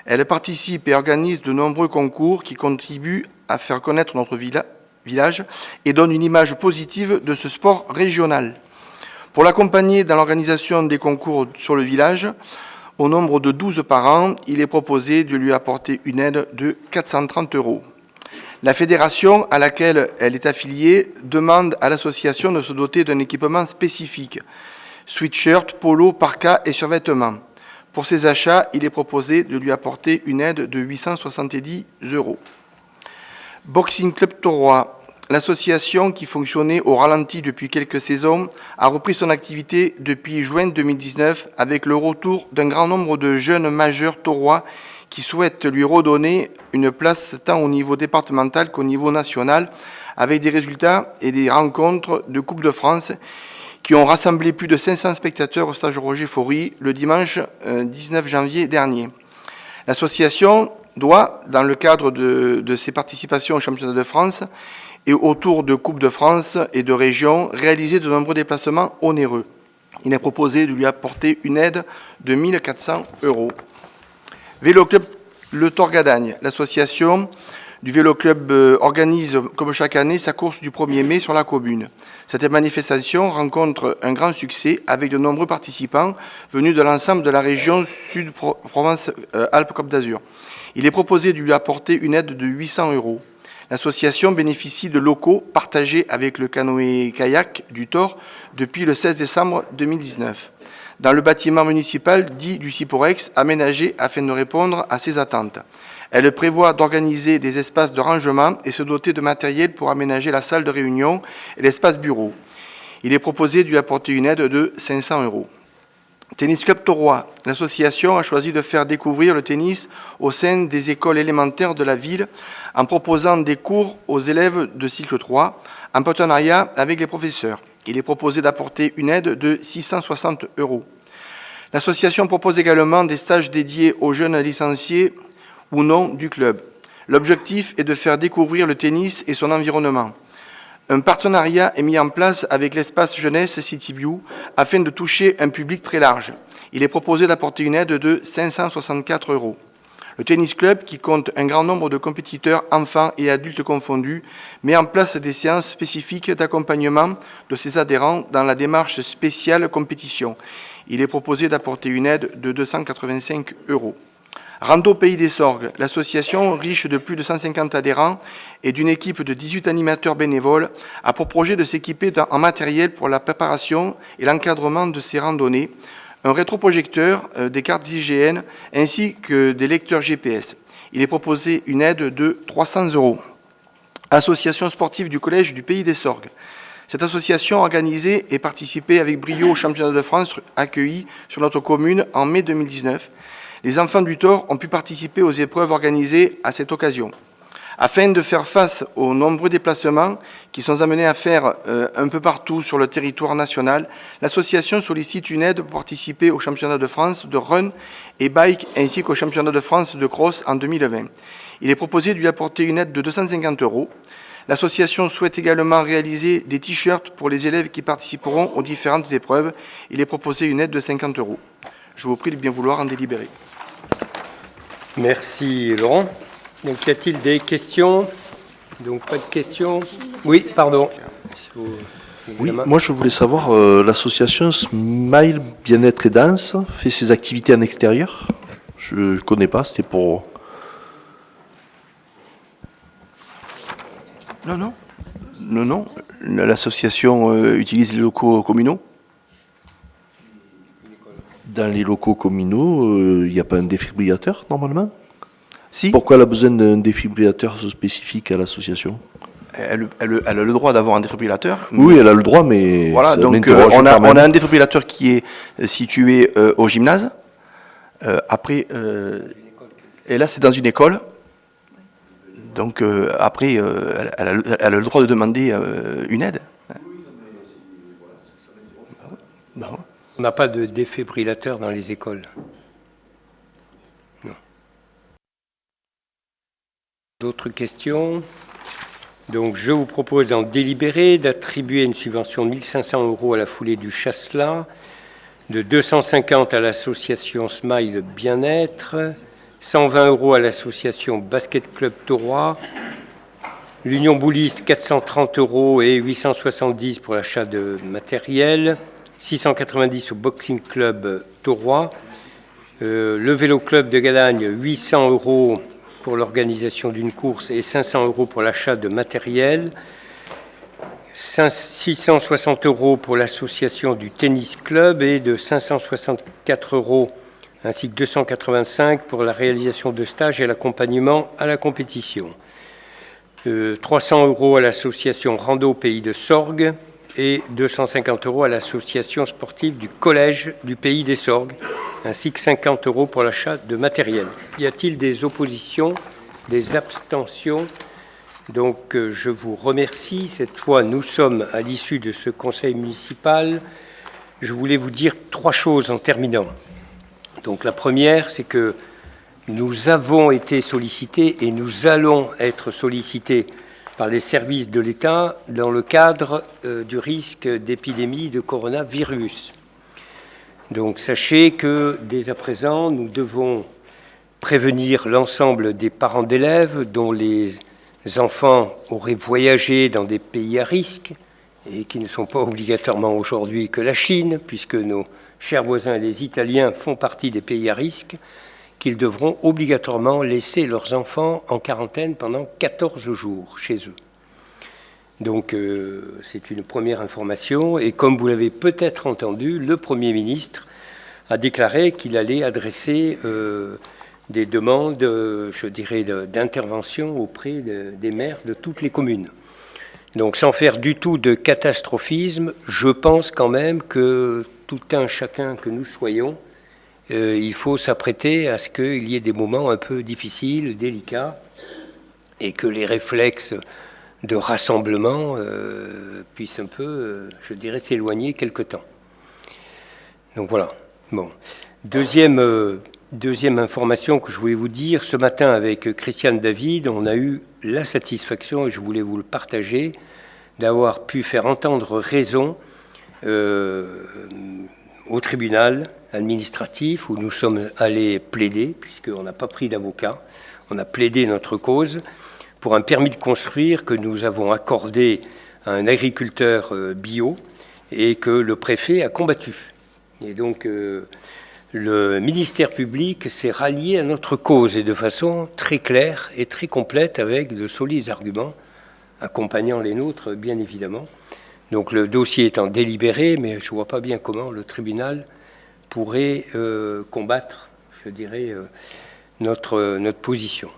Elle participe et organise de nombreux concours qui contribuent à faire connaître notre village et donne une image positive de ce sport régional. Pour l'accompagner dans l'organisation des concours sur le village, au nombre de 12 par an, il est proposé de lui apporter une aide de 430 €. La fédération à laquelle elle est affiliée demande à l'association de se doter d'un équipement spécifique, sweatshirt, polo, parka et survêtements. Pour ces achats, il est proposé de lui apporter une aide de 870 €. Boxing Club Taurois. L'association, qui fonctionnait au ralenti depuis quelques saisons, a repris son activité depuis juin 2019 avec le retour d'un grand nombre de jeunes majeurs taurois qui souhaitent lui redonner une place tant au niveau départemental qu'au niveau national, avec des résultats et des rencontres de Coupe de France qui ont rassemblé plus de 500 spectateurs au stade Roger Faury le dimanche 19 janvier dernier. L'association doit, dans le cadre de ses participations au championnat de France et autour de Coupe de France et de région, réaliser de nombreux déplacements onéreux. Il est proposé de lui apporter une aide de 1400 €. Vélo Club Le Torgadagne. L'association du Vélo Club organise, comme chaque année, sa course du 1er mai sur la commune. Cette manifestation rencontre un grand succès avec de nombreux participants venus de l'ensemble de la région Sud-Provence-Alpes-Côte d'Azur. Il est proposé de lui apporter une aide de 800 €. L'association bénéficie de locaux partagés avec le canoë-kayak du Thor depuis le 16 décembre 2019, dans le bâtiment municipal dit du Ciporex, aménagé afin de répondre à ces attentes. Elle prévoit d'organiser des espaces de rangement et se doter de matériel pour aménager la salle de réunion et l'espace bureau. Il est proposé de lui apporter une aide de 500 €. Tennis Club Taurois. L'association a choisi de faire découvrir le tennis au sein des écoles élémentaires de la ville en proposant des cours aux élèves de cycle 3 en partenariat avec les professeurs. Il est proposé d'apporter une aide de 660 €. L'association propose également des stages dédiés aux jeunes licenciés ou non du club. L'objectif est de faire découvrir le tennis et son environnement. Un partenariat est mis en place avec l'espace jeunesse CityView afin de toucher un public très large. Il est proposé d'apporter une aide de 564 €. Le tennis club, qui compte un grand nombre de compétiteurs, enfants et adultes confondus, met en place des séances spécifiques d'accompagnement de ses adhérents dans la démarche spéciale compétition. Il est proposé d'apporter une aide de 285 €. Rando Pays des Sorgues, l'association, riche de plus de 150 adhérents et d'une équipe de 18 animateurs bénévoles, a pour projet de s'équiper en matériel pour la préparation et l'encadrement de ces randonnées, un rétroprojecteur, des cartes IGN ainsi que des lecteurs GPS. Il est proposé une aide de 300 €. Association sportive du Collège du Pays des Sorgues. Cette association a organisé et participé avec brio au championnat de France accueilli sur notre commune en mai 2019. Les enfants du Thor ont pu participer aux épreuves organisées à cette occasion. Afin de faire face aux nombreux déplacements qui sont amenés à faire un peu partout sur le territoire national, l'association sollicite une aide pour participer au championnat de France de run et bike ainsi qu'au championnat de France de cross en 2020. Il est proposé de lui apporter une aide de 250 €. L'association souhaite également réaliser des t-shirts pour les élèves qui participeront aux différentes épreuves. Il est proposé une aide de 50 €. Je vous prie de bien vouloir en délibérer. Merci Laurent. Donc y a-t-il des questions? Donc pas de questions. Oui, pardon. Oui, moi je voulais savoir, l'association Smile Bien-être et Danse fait ses activités en extérieur? Je ne connais pas, c'était pour... Non. L'association utilise les locaux communaux. Dans les locaux communaux, il n'y a pas un défibrillateur normalement? Si. Pourquoi elle a besoin d'un défibrillateur spécifique à l'association? Elle a le droit d'avoir un défibrillateur. Oui, elle a le droit, mais voilà, ça donc m'interroge on quand même. a un défibrillateur qui est situé au gymnase. Après, et là c'est dans une école. Donc après, elle a le droit de demander une aide. On n'a pas de défibrillateur dans les écoles. Non. D'autres questions? Donc, je vous propose d'en délibérer, d'attribuer une subvention de 1 500 € à la foulée du Chasselas, de 250 à l'association Smile Bien-être, 120 € à l'association Basket Club Taurois, l'Union Bouliste 430 € et 870 pour l'achat de matériel, 690 au Boxing Club Taurois, le Vélo Club de Galagne 800 € pour l'organisation d'une course et 500 € pour l'achat de matériel, 660 € pour l'association du Tennis Club et de 564 € ainsi que 285 pour la réalisation de stages et l'accompagnement à la compétition. 300 € à l'association Rando Pays de Sorgues et 250 € à l'association sportive du Collège du Pays des Sorgues, ainsi que 50 € pour l'achat de matériel. Y a-t-il des oppositions, des abstentions? Donc je vous remercie. Cette fois, nous sommes à l'issue de ce conseil municipal. Je voulais vous dire 3 choses en terminant. Donc la première, c'est que nous avons été sollicités et nous allons être sollicités par les services de l'État dans le cadre du risque d'épidémie de coronavirus. Donc sachez que dès à présent, nous devons prévenir l'ensemble des parents d'élèves dont les enfants auraient voyagé dans des pays à risque et qui ne sont pas obligatoirement aujourd'hui que la Chine, puisque nos chers voisins les Italiens font partie des pays à risque. qu'ils devront obligatoirement laisser leurs enfants en quarantaine pendant 14 jours chez eux. Donc c'est une première information, et comme vous l'avez peut-être entendu, le Premier ministre a déclaré qu'il allait adresser des demandes, je dirais, d'intervention auprès des maires de toutes les communes. Donc sans faire du tout de catastrophisme, je pense quand même que tout un chacun que nous soyons, il faut s'apprêter à ce qu'il y ait des moments un peu difficiles, délicats, et que les réflexes de rassemblement puissent un peu, je dirais, s'éloigner quelque temps. Donc voilà. Bon. Deuxième information que je voulais vous dire, ce matin avec Christiane David, on a eu la satisfaction, et je voulais vous le partager, d'avoir pu faire entendre raison au tribunal administratif où nous sommes allés plaider, puisqu'on n'a pas pris d'avocat, on a plaidé notre cause pour un permis de construire que nous avons accordé à un agriculteur bio et que le préfet a combattu. Et donc le ministère public s'est rallié à notre cause, et de façon très claire et très complète, avec de solides arguments accompagnant les nôtres, bien évidemment. Donc le dossier étant délibéré, mais je ne vois pas bien comment le tribunal pourrait combattre, je dirais, notre position.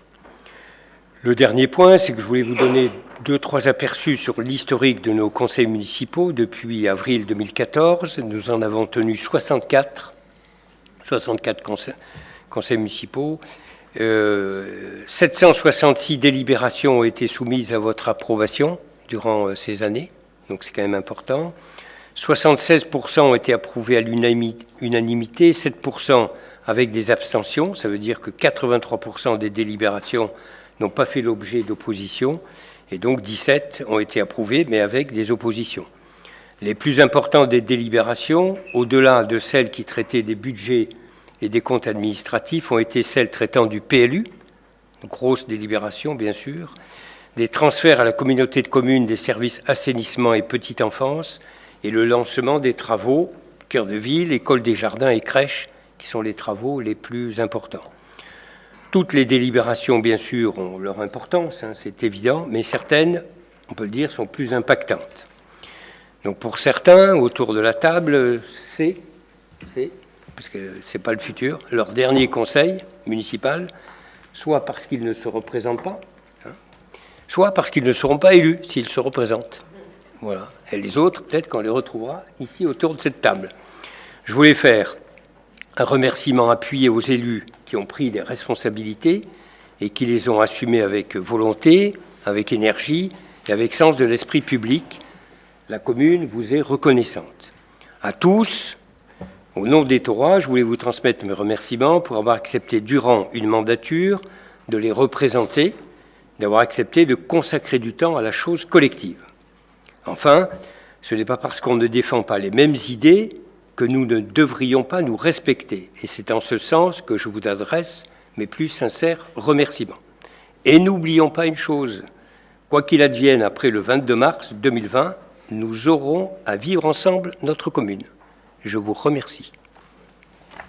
Le dernier point, c'est que je voulais vous donner 2-3 aperçus sur l'historique de nos conseils municipaux. Depuis avril 2014, nous en avons tenu 64 conseils municipaux. 766 délibérations ont été soumises à votre approbation durant ces années, donc c'est quand même important. 76% ont été approuvés à l'unanimité, 7% avec des abstentions. Ça veut dire que 83% des délibérations n'ont pas fait l'objet d'opposition, et donc 17 ont été approuvés, mais avec des oppositions. Les plus importantes des délibérations, au-delà de celles qui traitaient des budgets et des comptes administratifs, ont été celles traitant du PLU, grosse délibération bien sûr, des transferts à la communauté de communes des services assainissement et petite enfance, et le lancement des travaux, cœur de ville, école des jardins et crèches, qui sont les travaux les plus importants. Toutes les délibérations, bien sûr, ont leur importance, c'est évident, mais certaines, on peut le dire, sont plus impactantes. Donc pour certains, autour de la table, c'est parce que ce n'est pas le futur, leur dernier conseil municipal, soit parce qu'ils ne se représentent pas, soit parce qu'ils ne seront pas élus s'ils se représentent. Voilà. Et les autres, peut-être qu'on les retrouvera ici autour de cette table. Je voulais faire un remerciement appuyé aux élus qui ont pris des responsabilités et qui les ont assumées avec volonté, avec énergie et avec sens de l'esprit public. La commune vous est reconnaissante. À tous, au nom des Taurois, je voulais vous transmettre mes remerciements pour avoir accepté durant une mandature de les représenter, d'avoir accepté de consacrer du temps à la chose collective. Enfin, ce n'est pas parce qu'on ne défend pas les mêmes idées que nous ne devrions pas nous respecter. Et c'est en ce sens que je vous adresse mes plus sincères remerciements. Et n'oublions pas une chose, quoi qu'il advienne après le 22 mars 2020, nous aurons à vivre ensemble notre commune. Je vous remercie.